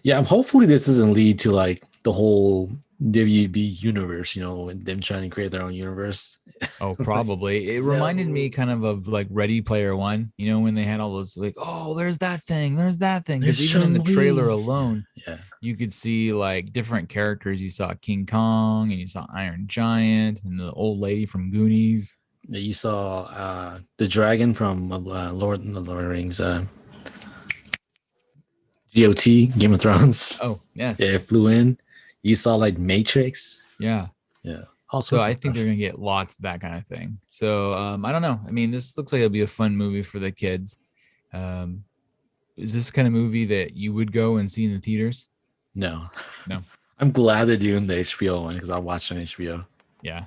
Yeah, hopefully this doesn't lead to like the whole WB universe, and them trying to create their own universe. Oh, probably. It reminded me kind of like Ready Player One, when they had all those like, oh, there's that thing. Because even in the trailer alone, Yeah. you could see like different characters. You saw King Kong and you saw Iron Giant and the old lady from Goonies. Yeah, you saw the dragon from Lord of the Rings, GOT, Game of Thrones. Oh, yes. Yeah, it flew in. You saw like Matrix. Yeah. Yeah. So I think they're gonna get lots of that kind of thing. So I don't know. I mean, this looks like it'll be a fun movie for the kids. Is this kind of movie that you would go and see in the theaters? No. No. I'm glad they're doing the HBO one because I watched on HBO. Yeah,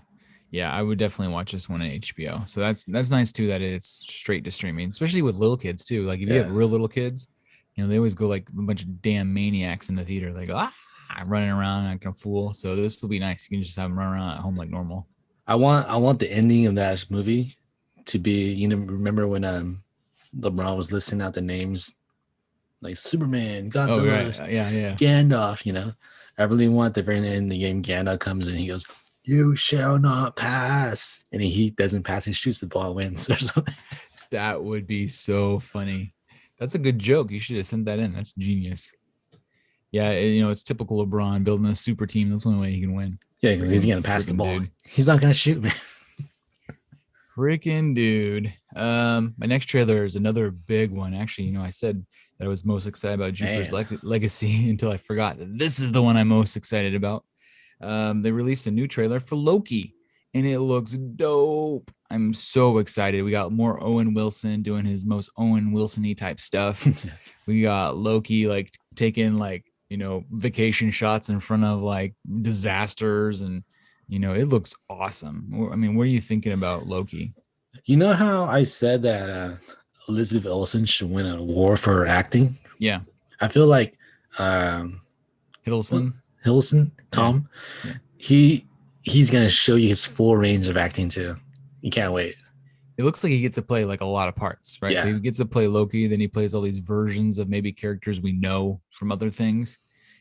I would definitely watch this one on HBO. So that's nice too that it's straight to streaming, especially with little kids too. Like if you have real little kids, they always go like a bunch of damn maniacs in the theater, like running around acting a fool. So this will be nice. You can just have them run around at home like normal. I want the ending of that movie to be, remember when LeBron was listing out the names like Superman, Godzilla, yeah, Gandalf, I really want the very end of the game Gandalf comes in, he goes, "You shall not pass," and he doesn't pass, he shoots the ball, wins or something. That would be so funny. That's a good joke. You should have sent that in. That's genius. Yeah, it's typical LeBron building a super team. That's the only way he can win. Yeah, because he's gonna pass the ball. Dude. He's not gonna shoot, man. Freaking dude. My next trailer is another big one. Actually, I said that I was most excited about Jupiter's Legacy until I forgot that this is the one I'm most excited about. They released a new trailer for Loki, and it looks dope. I'm so excited. We got more Owen Wilson doing his most Owen Wilson-y type stuff. We got Loki like taking like, vacation shots in front of like disasters, and it looks awesome. I mean, what are you thinking about Loki? You know how I said that Elizabeth Olsen should win an award for her acting? Yeah. I feel like Hiddleston, Tom, yeah. He's gonna show you his full range of acting too. You can't wait. It looks like he gets to play like a lot of parts, right? Yeah. So he gets to play Loki, then he plays all these versions of maybe characters we know from other things,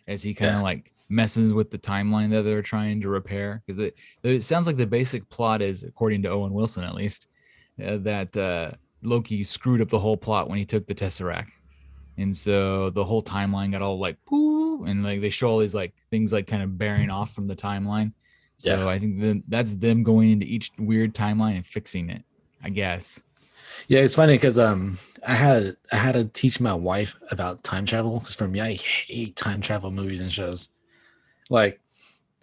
as he kind of like messes with the timeline that they're trying to repair. Because it sounds like the basic plot is, according to Owen Wilson at least, that Loki screwed up the whole plot when he took the Tesseract. And so the whole timeline got all like, poo, and like they show all these like things like kind of bearing off from the timeline. So I think that's them going into each weird timeline and fixing it, I guess. Yeah, it's funny because I had to teach my wife about time travel, because for me, I hate time travel movies and shows. Like,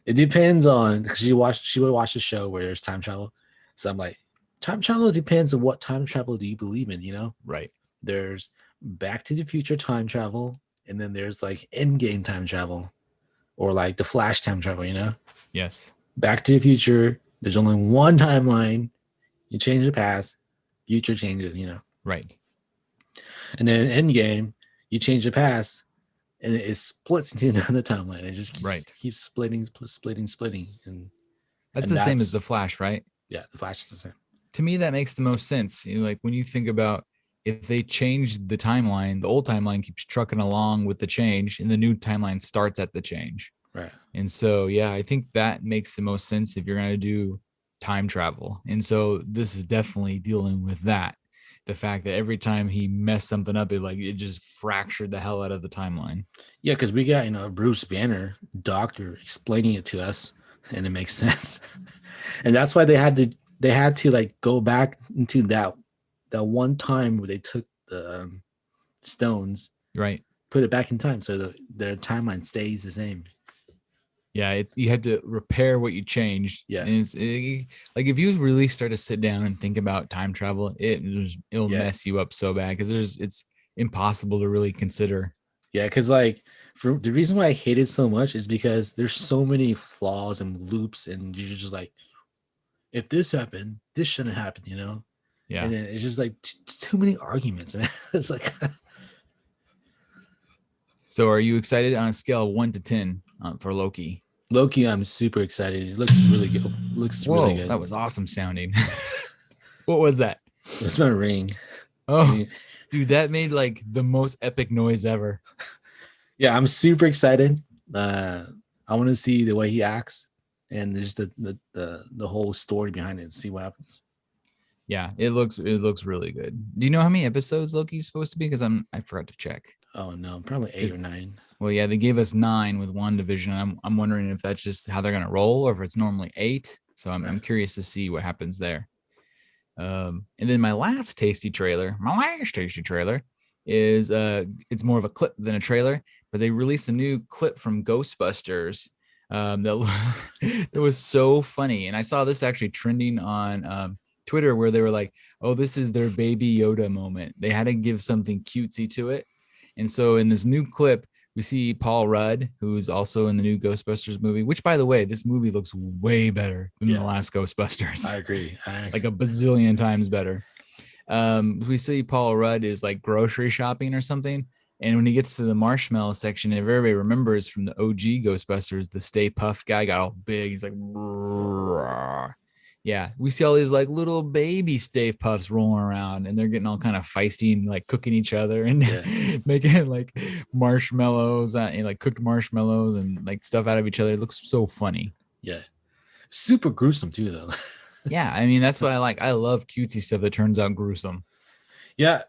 it depends on, because she would watch a show where there's time travel. So I'm like, time travel depends on what time travel do you believe in, Right. There's Back to the Future time travel, and then there's like Endgame time travel, or like the Flash time travel, Yes. Back to the Future, there's only one timeline. You change the past, future changes, Right. And then Endgame, you change the past, and it splits into another timeline. It just keeps splitting. And that's the same as the Flash, right? Yeah, the Flash is the same. To me, that makes the most sense. Like when you think about if they change the timeline, the old timeline keeps trucking along with the change, and the new timeline starts at the change. Right. And so, yeah, I think that makes the most sense if you're going to do time travel. And so this is definitely dealing with that. The fact that every time he messed something up, it just fractured the hell out of the timeline. Yeah, because we got, Bruce Banner, doctor, explaining it to us, and it makes sense. And that's why they had to like go back into that one time where they took the stones, right? Put it back in time so their timeline stays the same. Yeah, you had to repair what you changed. Yeah, and like if you really start to sit down and think about time travel, it'll mess you up so bad, because it's impossible to really consider. Yeah, because like for the reason why I hate it so much is because there's so many flaws and loops, and you're just like, if this happened, this shouldn't happen, Yeah, and then it's just like too many arguments, man. It's like. So, are you excited on a scale of 1 to 10 for Loki? Loki, I'm super excited. It looks really good. Looks Whoa, really good. that was awesome sounding. What was that? It's my ring. Oh, dude, that made like the most epic noise ever. Yeah, I'm super excited. I want to see the way he acts and just the whole story behind it. See what happens. Yeah, it looks really good. Do you know how many episodes Loki's supposed to be? Because I forgot to check. Oh no, probably 8 or 9. Well, yeah, they gave us 9 with WandaVision. I'm wondering if that's just how they're gonna roll, or if it's normally 8. So I'm curious to see what happens there. And then my last tasty trailer is it's more of a clip than a trailer, but they released a new clip from Ghostbusters that that was so funny. And I saw this actually trending on Twitter, where they were like, oh, this is their baby Yoda moment. They had to give something cutesy to it. And so in this new clip, we see Paul Rudd, who's also in the new Ghostbusters movie, which, by the way, this movie looks way better than the last Ghostbusters. I agree. Like a bazillion times better. We see Paul Rudd is like grocery shopping or something. And when he gets to the marshmallow section, if everybody remembers from the OG Ghostbusters, the Stay Puft guy got all big. He's like, "Brrr." Yeah, we see all these like little baby Stay Puffs rolling around, and they're getting all kind of feisty and like cooking each other and making like marshmallows and like cooked marshmallows and like stuff out of each other. It looks so funny. Yeah, super gruesome too, though. Yeah, I mean that's what I like. I love cutesy stuff that turns out gruesome. Yeah,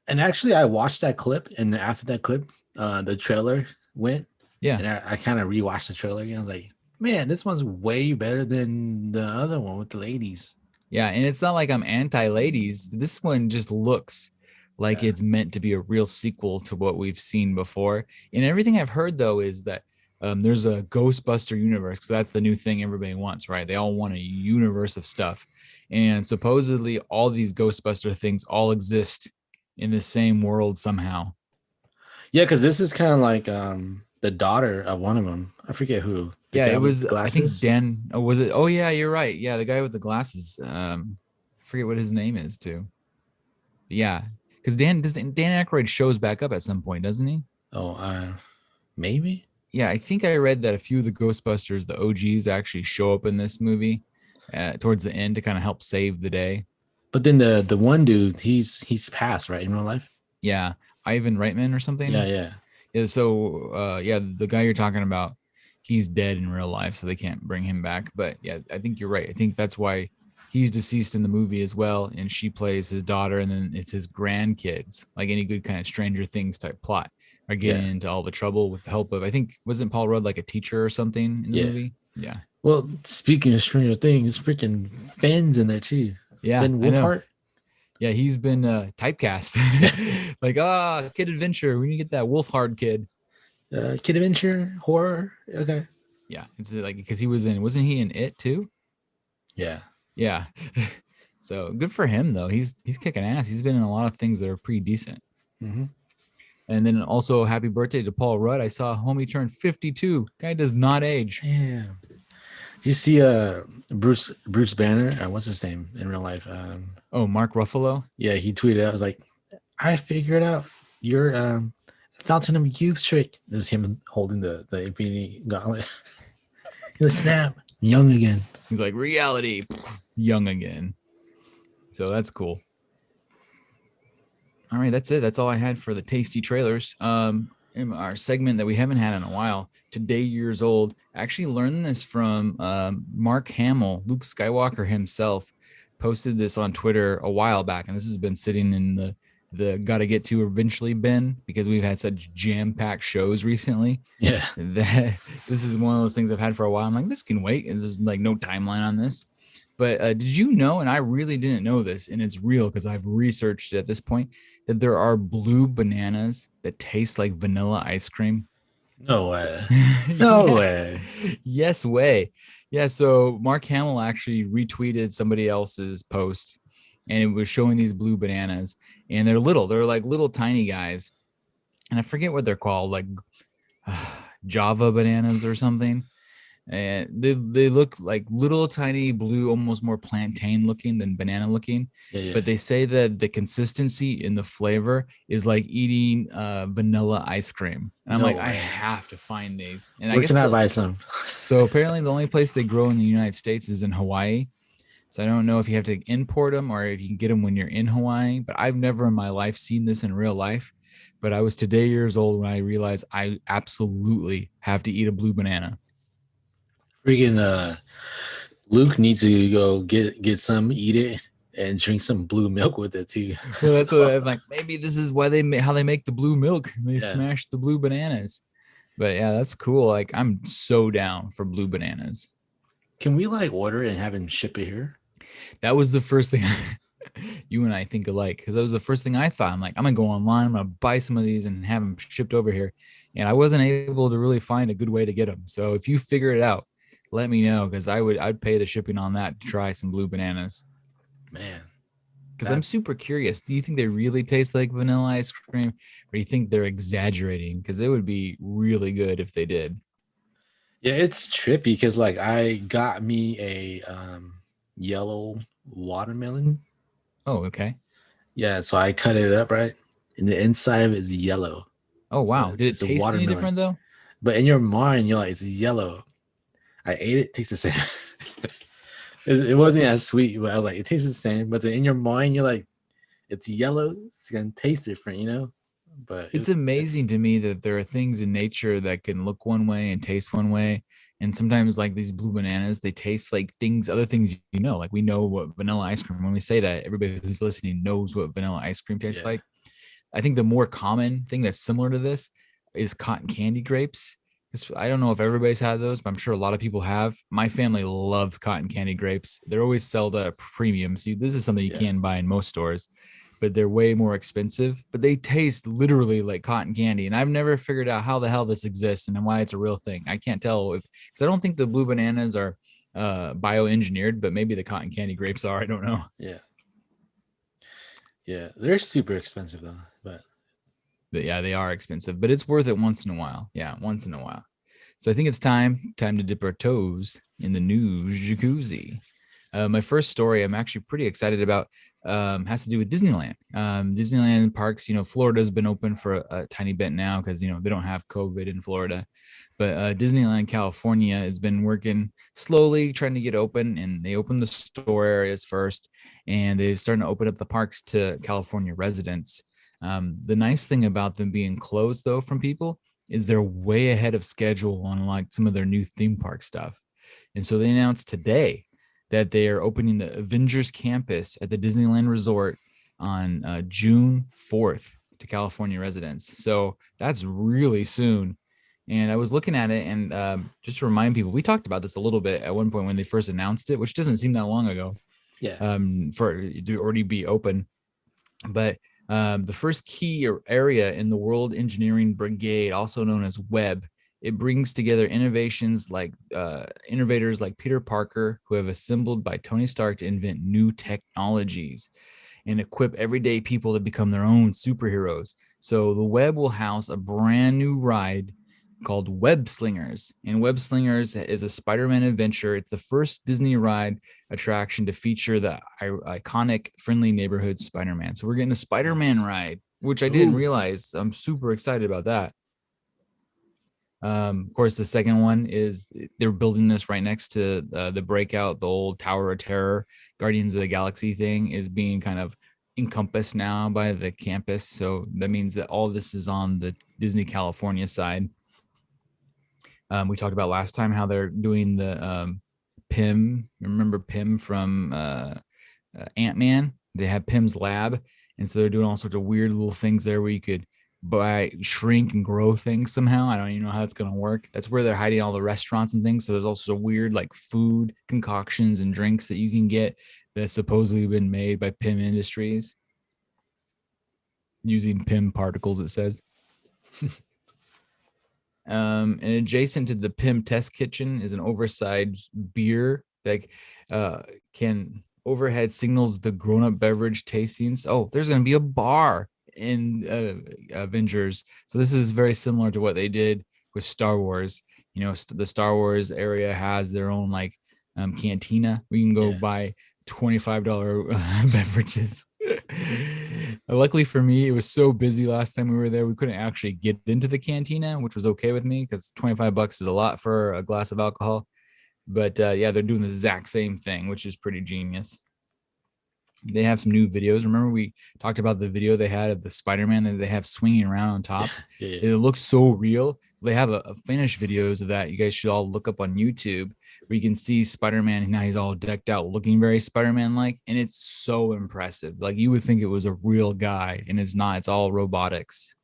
and actually, I watched that clip, and after that clip, the trailer went. Yeah, and I kind of rewatched the trailer again. I was like, man, this one's way better than the other one with the ladies. Yeah, and it's not like I'm anti-ladies. This one just looks like it's meant to be a real sequel to what we've seen before. And everything I've heard, though, is that there's a Ghostbuster universe, because that's the new thing everybody wants, right? They all want a universe of stuff. And supposedly all these Ghostbuster things all exist in the same world somehow. Yeah, because this is kind of like the daughter of one of them. I forget who. Yeah, it was. I think Dan. Oh, was it? Oh, yeah, you're right. Yeah, the guy with the glasses. I forget what his name is too. But yeah, because Dan Aykroyd shows back up at some point, doesn't he? Oh, maybe. Yeah, I think I read that a few of the Ghostbusters, the OGs, actually show up in this movie towards the end to kind of help save the day. But then the one dude, he's passed, right, in real life. Yeah, Ivan Reitman or something. Yeah. So the guy you're talking about, he's dead in real life, so they can't bring him back. But yeah, I think you're right. I think that's why he's deceased in the movie as well, and she plays his daughter, and then it's his grandkids, like any good kind of Stranger Things type plot, are getting into all the trouble with the help of, I think, wasn't Paul Rudd like a teacher or something in the movie? Yeah. Well, speaking of Stranger Things, freaking Finn's in there too. Yeah, Finn Wolfhard. Yeah, he's been typecast. Like, Kid Adventure. We need to get that Wolfhard kid. Kid Adventure, horror. Okay. Yeah, it's like because he wasn't he in It too? Yeah. So good for him though. He's kicking ass. He's been in a lot of things that are pretty decent. Mm-hmm. And then also happy birthday to Paul Rudd. I saw homie turn 52. Guy does not age. Yeah. You see Bruce Banner, what's his name in real life? Mark Ruffalo. Yeah, he tweeted out, I was like, I figured out your Fountain of Youth trick. This is him holding the Infinity Gauntlet. He'll snap, young again. He's like, reality, young again. So that's cool. All right, that's it. That's all I had for the tasty trailers. In our segment that we haven't had in a while, Today Years Old. I actually learned this from Mark Hamill, Luke Skywalker himself, posted this on Twitter a while back, and this has been sitting in the gotta get to eventually bin, because we've had such jam-packed shows recently. Yeah, that this is one of those things I've had for a while. I'm like, this can wait, and there's like no timeline on this. But did you know, and I really didn't know this, and it's real because I've researched it at this point, that there are blue bananas that taste like vanilla ice cream? No way. No way. Yes way. Yeah, so Mark Hamill actually retweeted somebody else's post, and it was showing these blue bananas, and they're like little tiny guys, and I forget what they're called, like Java bananas or something. And they look like little tiny blue, almost more plantain looking than banana looking. Yeah. But they say that the consistency in the flavor is like eating vanilla ice cream. And I'm I have to find these. And Where can I buy some? So apparently the only place they grow in the United States is in Hawaii. So I don't know if you have to import them or if you can get them when you're in Hawaii, but I've never in my life seen this in real life. But I was today years old when I realized I absolutely have to eat a blue banana. Freaking Luke needs to go get some, eat it, and drink some blue milk with it too. Well, that's what I'm like. Maybe this is why how they make the blue milk. They Yeah. smash the blue bananas. But yeah, that's cool. Like I'm so down for blue bananas. Can we like order it and have him ship it here? That was the first thing you and I think alike because that was the first thing I thought. I'm like, I'm gonna go online, I'm gonna buy some of these and have them shipped over here. And I wasn't able to really find a good way to get them. So if you figure it out, let me know because I'd pay the shipping on that to try some blue bananas. Man, Because I'm super curious. Do you think they really taste like vanilla ice cream, or do you think they're exaggerating? Because it would be really good if they did. yeah, it's trippy because like I got me a yellow watermelon. Oh, okay. Yeah, so I cut it up, right? And the inside of it is yellow. Oh, wow. Did it It's a taste any watermelon. different though? But in your mind, you're like, it's yellow. I ate it, tastes the same. It wasn't as sweet, but I was like, it tastes the same. But then in your mind, you're like, it's yellow, it's gonna taste different, you know? But It's amazing to me that there are things in nature that can look one way and taste one way. And sometimes, like these blue bananas, they taste like other things like we know what vanilla ice cream. When we say that, everybody who's listening knows what vanilla ice cream tastes like. I think the more common thing that's similar to this is cotton candy grapes. I don't know if everybody's had those, but I'm sure a lot of people have. My family loves cotton candy grapes. They're always sold at a premium. So this is something you can buy in most stores, but they're way more expensive. But they taste literally like cotton candy. And I've never figured out how the hell this exists and why it's a real thing. I can't tell because I don't think the blue bananas are bioengineered, but maybe the cotton candy grapes are. I don't know. Yeah, they're super expensive though. But yeah, they are expensive, but it's worth it once in a while. Yeah, once in a while. So I think it's time to dip our toes in the news jacuzzi. My first story I'm actually pretty excited about has to do with Disneyland. Disneyland parks, Florida's been open for a tiny bit now because, they don't have COVID in Florida. But Disneyland, California has been working slowly trying to get open, and they opened the store areas first, and they're starting to open up the parks to California residents. The nice thing about them being closed, though, from people is they're way ahead of schedule on like some of their new theme park stuff. And so they announced today that they are opening the Avengers campus at the Disneyland Resort on June 4th to California residents. So that's really soon. And I was looking at it, and just to remind people, we talked about this a little bit at one point when they first announced it, which doesn't seem that long ago. For it to already be open. But the first key area in the World Engineering Brigade, also known as WEB, it brings together innovators like Peter Parker, who have assembled by Tony Stark to invent new technologies and equip everyday people to become their own superheroes. So the Web will house a brand new ride called Web Slingers. And Web Slingers is a Spider-Man adventure. It's the first Disney ride attraction to feature the iconic friendly neighborhood Spider-Man. So we're getting a Spider-Man ride, which I didn't realize. I'm super excited about that. Of course, the second one is they're building this right next to the Breakout, the old Tower of Terror, Guardians of the Galaxy thing is being kind of encompassed now by the campus. So that means that all this is on the Disney California side. We talked about last time how they're doing the Pym. Remember Pym from Ant-Man? They have Pym's lab. And so they're doing all sorts of weird little things there where you could shrink and grow things somehow. I don't even know how that's going to work. That's where they're hiding all the restaurants and things. So there's also weird like food concoctions and drinks that you can get that's supposedly been made by Pym Industries using Pym particles, it says. And adjacent to the Pym Test Kitchen is an oversized beer that can overhead signals the grown-up beverage tastings. Oh, there's going to be a bar in Avengers. So this is very similar to what they did with Star Wars. The Star Wars area has their own like cantina. We can go buy $25 beverages. Luckily for me, it was so busy last time we were there, we couldn't actually get into the cantina, which was okay with me because $25 is a lot for a glass of alcohol. But yeah, they're doing the exact same thing, which is pretty genius. They have some new videos. Remember we talked about the video they had of the Spider-Man that they have swinging around on top? Yeah. It looks so real. They have a finished videos of that. You guys should all look up on YouTube where you can see Spider-Man and now he's all decked out looking very Spider-Man like, and it's so impressive. Like you would think it was a real guy and it's not. It's all robotics.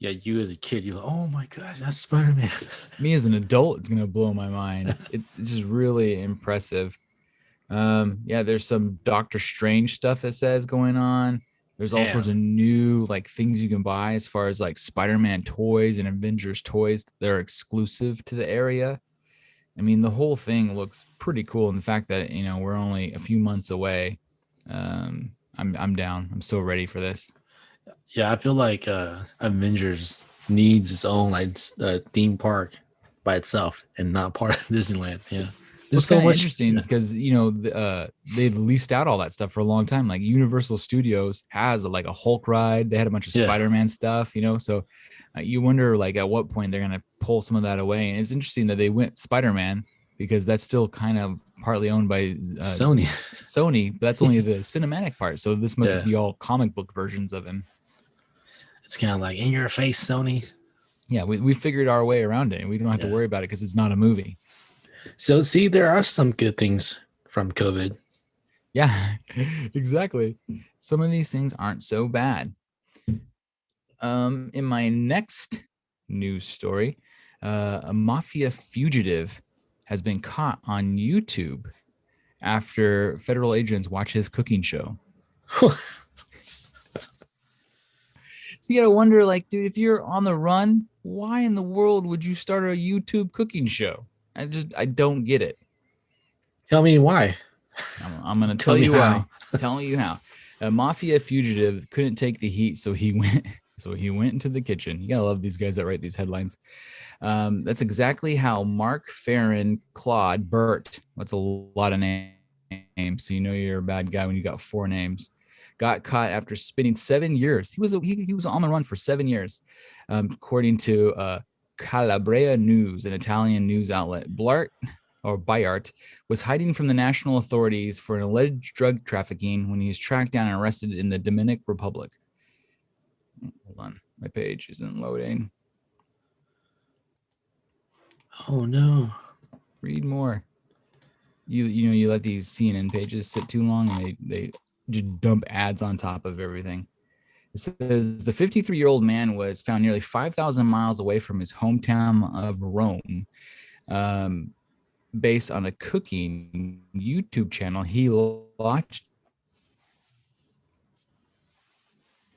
Yeah, you as a kid, you're like, oh my gosh, that's Spider-Man. Me as an adult, it's gonna blow my mind. It's just really impressive. Yeah, there's some Doctor Strange stuff that says going on. There's all sorts of new like things you can buy as far as like Spider-Man toys and Avengers toys that are exclusive to the area. I mean, the whole thing looks pretty cool. And the fact that we're only a few months away, I'm down. I'm so ready for this. Yeah, I feel like Avengers needs its own like theme park by itself and not part of Disneyland. Yeah. There's so much interesting because they leased out all that stuff for a long time. Like Universal Studios has like a Hulk ride. They had a bunch of Spider-Man stuff, so you wonder like at what point they're gonna pull some of that away. And it's interesting that they went Spider-Man because that's still kind of partly owned by Sony. But that's only the cinematic part. So this must be all comic book versions of him. It's kind of like in your face, Sony. Yeah, we figured our way around it, and we don't have to worry about it because it's not a movie. So see, there are some good things from COVID. Yeah, exactly. Some of these things aren't so bad. In my next news story, a mafia fugitive has been caught on YouTube after federal agents watch his cooking show. So you gotta wonder, like, dude, if you're on the run, why in the world would you start a YouTube cooking show? I don't get it. Tell me why. I'm gonna tell you why. Telling you how. A mafia fugitive couldn't take the heat, so he went into the kitchen. You gotta love these guys that write these headlines. That's exactly how Mark, Farron, Claude, Bert. That's a lot of names, so you know you're a bad guy when you got 4 names. Got caught after spending 7 years. He was on the run for 7 years, according to Calabria News, an Italian news outlet. Bayart was hiding from the national authorities for an alleged drug trafficking when he was tracked down and arrested in the Dominican Republic. Hold on, my page isn't loading. Oh no! Read more. You let these CNN pages sit too long, and they just dump ads on top of everything. It says the 53-year-old man was found nearly 5,000 miles away from his hometown of Rome, based on a cooking YouTube channel he launched.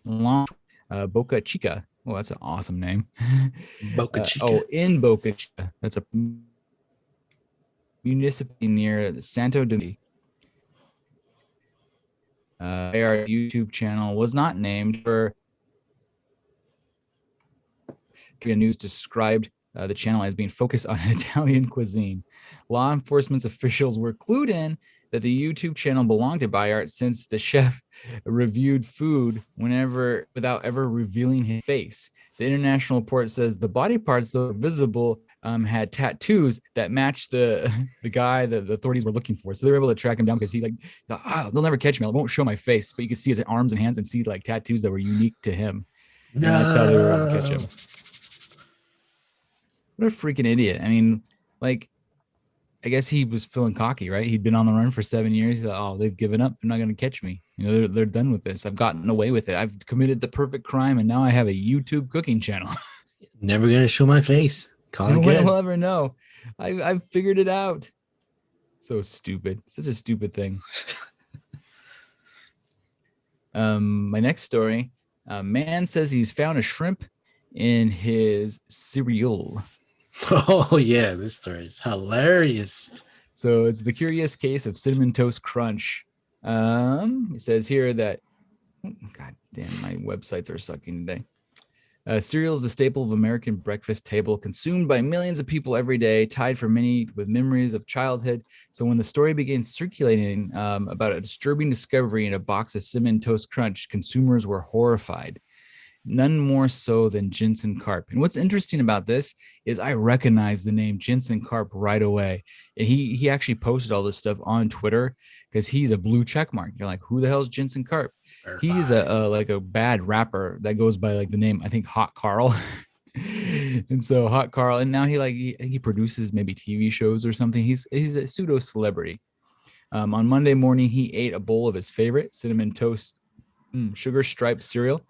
Boca Chica. Oh, that's an awesome name. Boca Chica. In Boca Chica. That's a municipality near the Santo Domingo. Our YouTube channel was not named. For News described the channel as being focused on Italian cuisine. Law enforcement officials were clued in that the YouTube channel belonged to Bayart since the chef reviewed food without ever revealing his face. The international report says the body parts, though visible, had tattoos that matched the guy that the authorities were looking for. So they were able to track him down because he thought, they'll never catch me. I won't show my face, but you could see his arms and hands and see like tattoos that were unique to him. No. And that's how they were able to catch him. What a freaking idiot. I mean, like, I guess he was feeling cocky, right? He'd been on the run for 7 years. He's like, oh, they've given up. They're not going to catch me. They're done with this. I've gotten away with it. I've committed the perfect crime, and now I have a YouTube cooking channel. Never going to show my face. No one will ever know. I've figured it out. So stupid. Such a stupid thing. My next story. A man says he's found a shrimp in his cereal. Oh yeah, this story is hilarious. So it's the curious case of Cinnamon Toast Crunch. It says here that, God damn, my websites are sucking today. Cereal is the staple of American breakfast table, consumed by millions of people every day, tied for many with memories of childhood. So when the story began circulating about a disturbing discovery in a box of Cinnamon Toast Crunch, consumers were horrified. None more so than Jensen Karp. And what's interesting about this is I recognize the name Jensen Karp right away. And he actually posted all this stuff on Twitter because he's a blue check mark. You're like, who the hell is Jensen Karp? He's a like a bad rapper that goes by like the name, I think, Hot Carl. And so Hot Carl, and now he produces maybe TV shows or something. He's a pseudo celebrity. On Monday morning, he ate a bowl of his favorite cinnamon toast sugar striped cereal.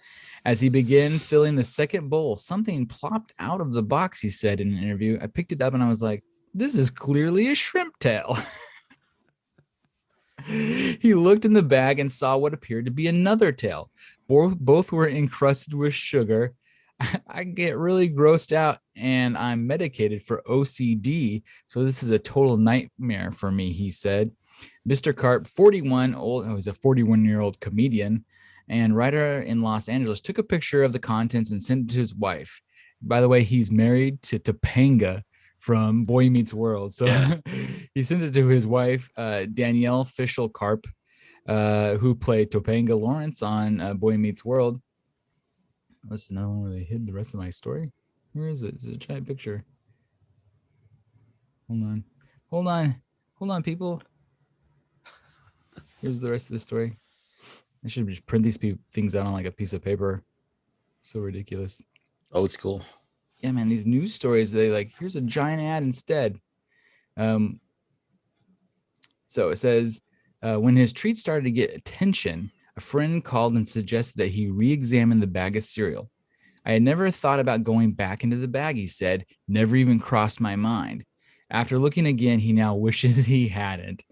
As he began filling the second bowl, something plopped out of the box, he said in an interview. I picked it up and I was like, this is clearly a shrimp tail. He looked in the bag and saw what appeared to be another tail. Both were encrusted with sugar. I get really grossed out and I'm medicated for OCD. So this is a total nightmare for me, he said. Mr. Karp, 41, he's a 41-year-old comedian and writer in Los Angeles, took a picture of the contents and sent it to his wife. By the way, he's married to Topanga from Boy Meets World. So he sent it to his wife, Danielle Fishel Karp, who played Topanga Lawrence on Boy Meets World. What's another one where they hid the rest of my story? Where is it? It's a giant picture. Hold on, people. Here's the rest of the story. I should just print these things out on like a piece of paper. So ridiculous. Old school. Yeah, man. These news stories, they like, here's a giant ad instead. So it says, when his treat started to get attention, a friend called and suggested that he re-examine the bag of cereal. I had never thought about going back into the bag, he said. Never even crossed my mind. After looking again, he now wishes he hadn't.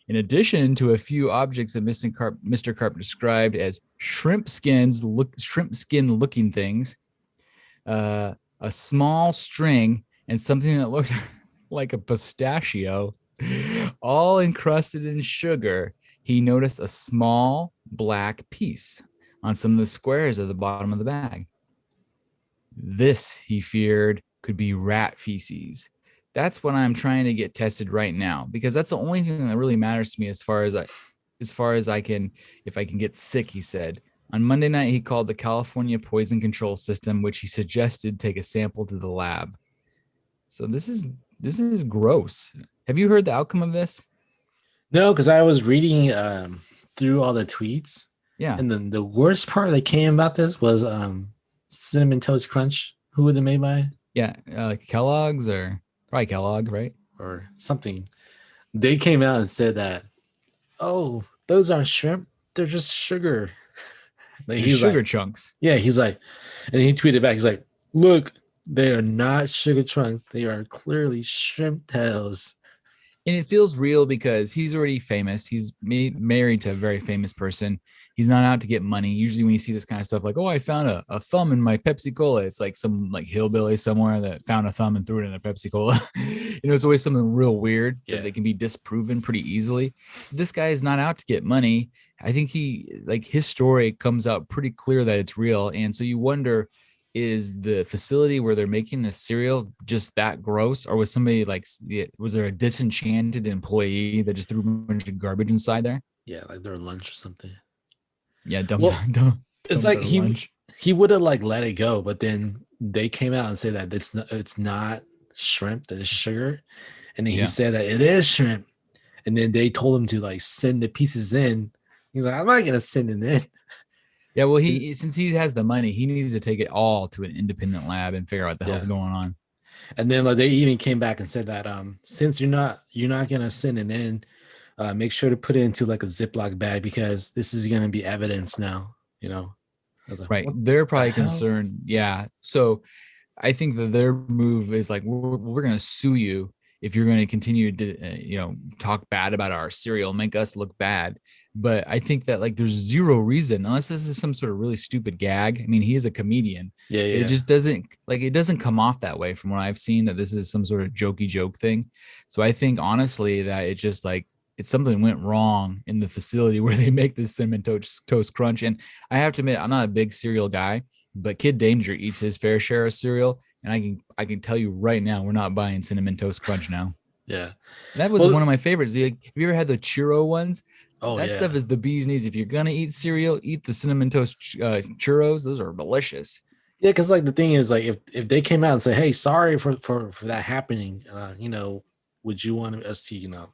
In addition to a few objects that Mr. Karp described as shrimp skin looking things, a small string, and something that looked like a pistachio, all encrusted in sugar, he noticed a small black piece on some of the squares at the bottom of the bag. This, he feared, could be rat feces. That's what I'm trying to get tested right now, because that's the only thing that really matters to me as far as I can, if I can get sick, he said. On Monday night, he called the California Poison Control System, which he suggested take a sample to the lab. So this is gross. Have you heard the outcome of this? No, because I was reading through all the tweets. Yeah. And then the worst part that came about this was Cinnamon Toast Crunch. Who were they made by? Yeah, Kellogg's or probably Kellogg, right? Or something. They came out and said that, oh, those aren't shrimp. They're just sugar. Like, sugar chunks. Yeah, he's like, and he tweeted back, he's like, look, they are not sugar chunks. They are clearly shrimp tails. And it feels real because he's already famous. He's married to a very famous person. He's not out to get money. Usually when you see this kind of stuff, like, oh, I found a thumb in my Pepsi Cola. It's like some like hillbilly somewhere that found a thumb and threw it in a Pepsi Cola. It's always something real weird that they can be disproven pretty easily. This guy is not out to get money. I think his story comes out pretty clear that it's real. And so you wonder, is the facility where they're making this cereal just that gross, or was somebody was there a disenchanted employee that just threw a bunch of garbage inside there? Yeah, like their lunch or something. Yeah, it's like he would have like let it go, but then they came out and said that it's not shrimp, that it's sugar, and then he said that it is shrimp, and then they told him to like send the pieces in. He's like, I'm not gonna send it in. Yeah, well, since he has the money, he needs to take it all to an independent lab and figure out what the hell's going on. And then they even came back and said that since you're not gonna send it in, make sure to put it into like a Ziploc bag because this is gonna be evidence now. I was like, right? They're probably concerned. Yeah. So I think that their move is like, we're gonna sue you if you're going to continue to talk bad about our cereal, make us look bad. But I think that like there's zero reason, unless this is some sort of really stupid gag. I mean, he is a comedian. Yeah. It just doesn't come off that way from what I've seen, that this is some sort of jokey joke thing. So I think honestly that it's just like it's something went wrong in the facility where they make this cinnamon toast crunch. And I have to admit, I'm not a big cereal guy, but Kid Danger eats his fair share of cereal, and I can tell you right now, we're not buying Cinnamon Toast Crunch now. Yeah. That was one of my favorites. Like, have you ever had the churro ones? Oh, that yeah. stuff is the bee's knees. If you're gonna eat cereal, eat the Cinnamon Toast churros. Those are delicious. Yeah, because like the thing is, like if they came out and say, "Hey, sorry for that happening," would you want us to,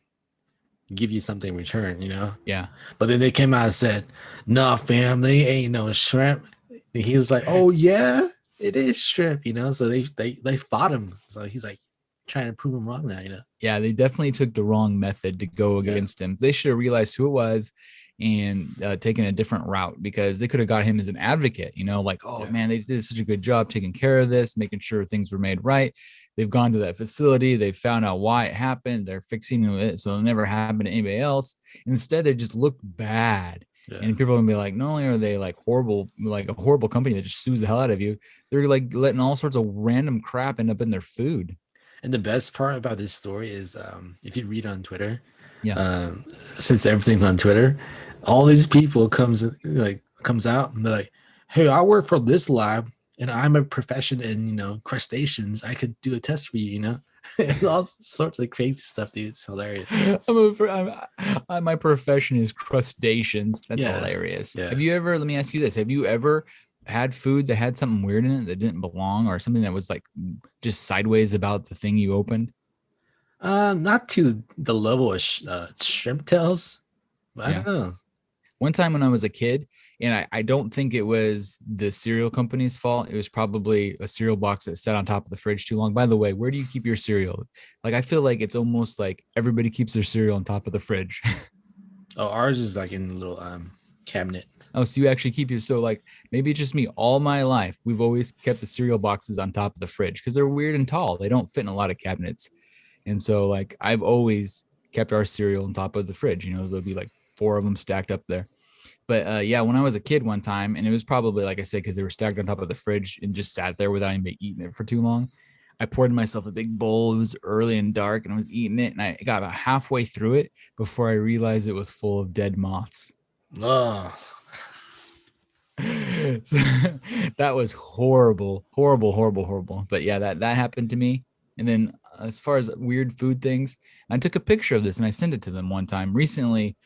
give you something in return, Yeah. But then they came out and said, "Nah, fam, they ain't no shrimp." And he was like, "Oh yeah, it is shrimp," So they fought him. So he's like trying to prove him wrong now, Yeah, they definitely took the wrong method to go against him. They should have realized who it was and taken a different route, because they could have got him as an advocate, like, oh man, they did such a good job taking care of this, making sure things were made right. They've gone to that facility. They found out why it happened. They're fixing it so it'll never happen to anybody else. Instead, they just look bad. Yeah. And people are gonna be like, not only are they like horrible, like a horrible company that just sues the hell out of you, they're like letting all sorts of random crap end up in their food. And the best part about this story is, if you read on Twitter, since everything's on Twitter, all these people comes out and they're like, "Hey, I work for this lab and I'm a profession in crustaceans. I could do a test for you." All sorts of crazy stuff, dude. It's hilarious. My profession is crustaceans. That's hilarious. Yeah. Have you ever? Let me ask you this: have you ever had food that had something weird in it that didn't belong, or something that was like just sideways about the thing you opened? Not to the level of shrimp tails, but I don't know. One time when I was a kid, and I don't think it was the cereal company's fault. It was probably a cereal box that sat on top of the fridge too long. By the way, where do you keep your cereal? Like, I feel like it's almost like everybody keeps their cereal on top of the fridge. Oh, ours is like in a little cabinet. Oh, so you actually keep your, so like maybe it's just me. All my life, we've always kept the cereal boxes on top of the fridge because they're weird and tall. They don't fit in a lot of cabinets. And so like I've always kept our cereal on top of the fridge. There'll be like 4 of them stacked up there. But yeah, when I was a kid one time, and it was probably, like I said, because they were stacked on top of the fridge and just sat there without even eating it for too long, I poured myself a big bowl. It was early and dark, and I was eating it, and I got about halfway through it before I realized it was full of dead moths. Oh. That was horrible. But yeah, that happened to me. And then as far as weird food things, I took a picture of this and I sent it to them one time recently.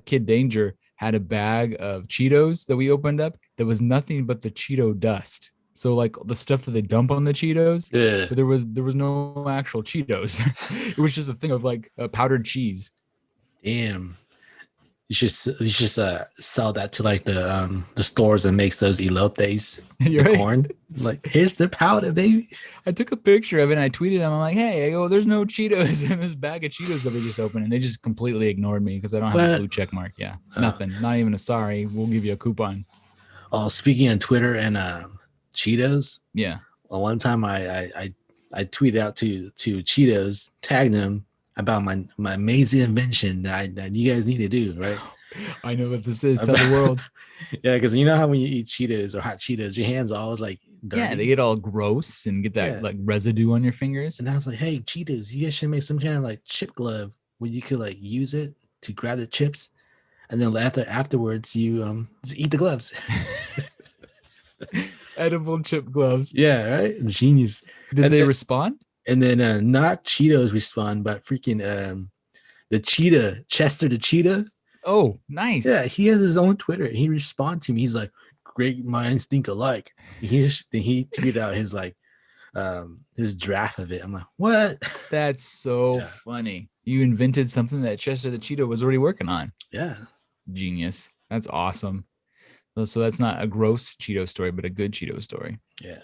Kid Danger had a bag of Cheetos that we opened up that was nothing but the Cheeto dust. So like the stuff that they dump on the Cheetos, but there was no actual Cheetos. It was just a thing of like powdered cheese. Damn. You should sell that to like the stores that makes those elotes, the corn. Like, here's the powder, baby. I took a picture of it and I tweeted them. I'm like, hey, there's no Cheetos in this bag of Cheetos that we just opened, and they just completely ignored me because I don't have a blue check mark. Yeah, nothing, not even a sorry. We'll give you a coupon. Oh, speaking on Twitter and Cheetos. Yeah. Well, one time I tweeted out to Cheetos, tagged them about my amazing invention that you guys need to do, right? I know what this is. Tell the world. Yeah, because you know how when you eat Cheetos or hot Cheetos, your hands are always like dirty. Yeah, they get all gross and get that like residue on your fingers. And I was like, hey, Cheetos, you guys should make some kind of like chip glove where you could like use it to grab the chips, and then afterwards you just eat the gloves. Edible chip gloves. Yeah, right. Genius. Did they respond? And then not Cheetos respond, but freaking the cheetah, Chester the cheetah. Oh, nice. Yeah, he has his own Twitter. He responds to me. He's like, great minds think alike. He tweeted out his like his draft of it. I'm like, what? That's so funny. You invented something that Chester the cheetah was already working on. Yeah. Genius. That's awesome. So that's not a gross Cheeto story, but a good Cheeto story. Yeah.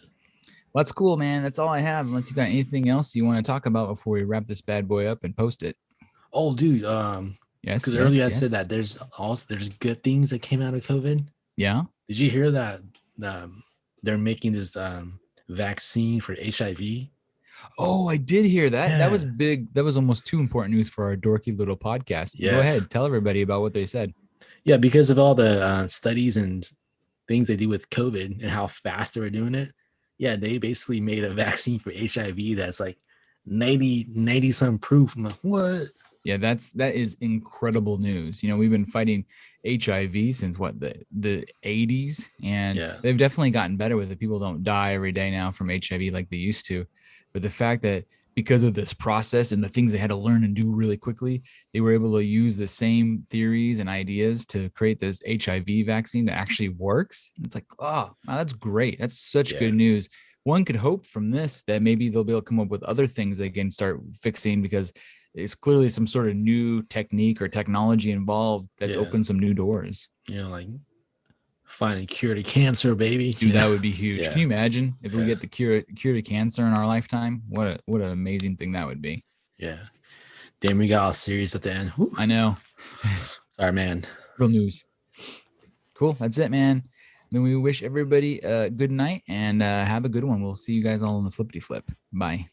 Well, that's cool, man. That's all I have. Unless you got anything else you want to talk about before we wrap this bad boy up and post it. Oh, dude. Yes. Because earlier I said that there's good things that came out of COVID. Yeah. Did you hear that they're making this vaccine for HIV? Oh, I did hear that. Yeah. That was big. That was almost too important news for our dorky little podcast. Yeah. Go ahead. Tell everybody about what they said. Yeah, because of all the studies and things they do with COVID and how fast they were doing it. Yeah, they basically made a vaccine for HIV that's like 90 some proof. I'm like, what? Yeah, that is incredible news. You know, we've been fighting HIV since what, the 80s, and Yeah. they've definitely gotten better with it. People don't die every day now from HIV like they used to. But the fact that because of this process and the things they had to learn and do really quickly, they were able to use the same theories and ideas to create this HIV vaccine that actually works. It's like, oh, wow, that's great. That's such Yeah. good news. One could hope from this that maybe they'll be able to come up with other things they can start fixing, because it's clearly some sort of new technique or technology involved that's Yeah. opened some new doors. You know, like find a cure to cancer, baby. Dude, that would be huge. Yeah. Can you imagine if we Yeah. get the cure to cancer in our lifetime? What an amazing thing that would be. Yeah. Damn, we got all serious at the end. Whew. I know. Sorry, man. Real news. Cool. That's it, man. Then we wish everybody a good night and have a good one. We'll see you guys all on the flippity flip. Bye.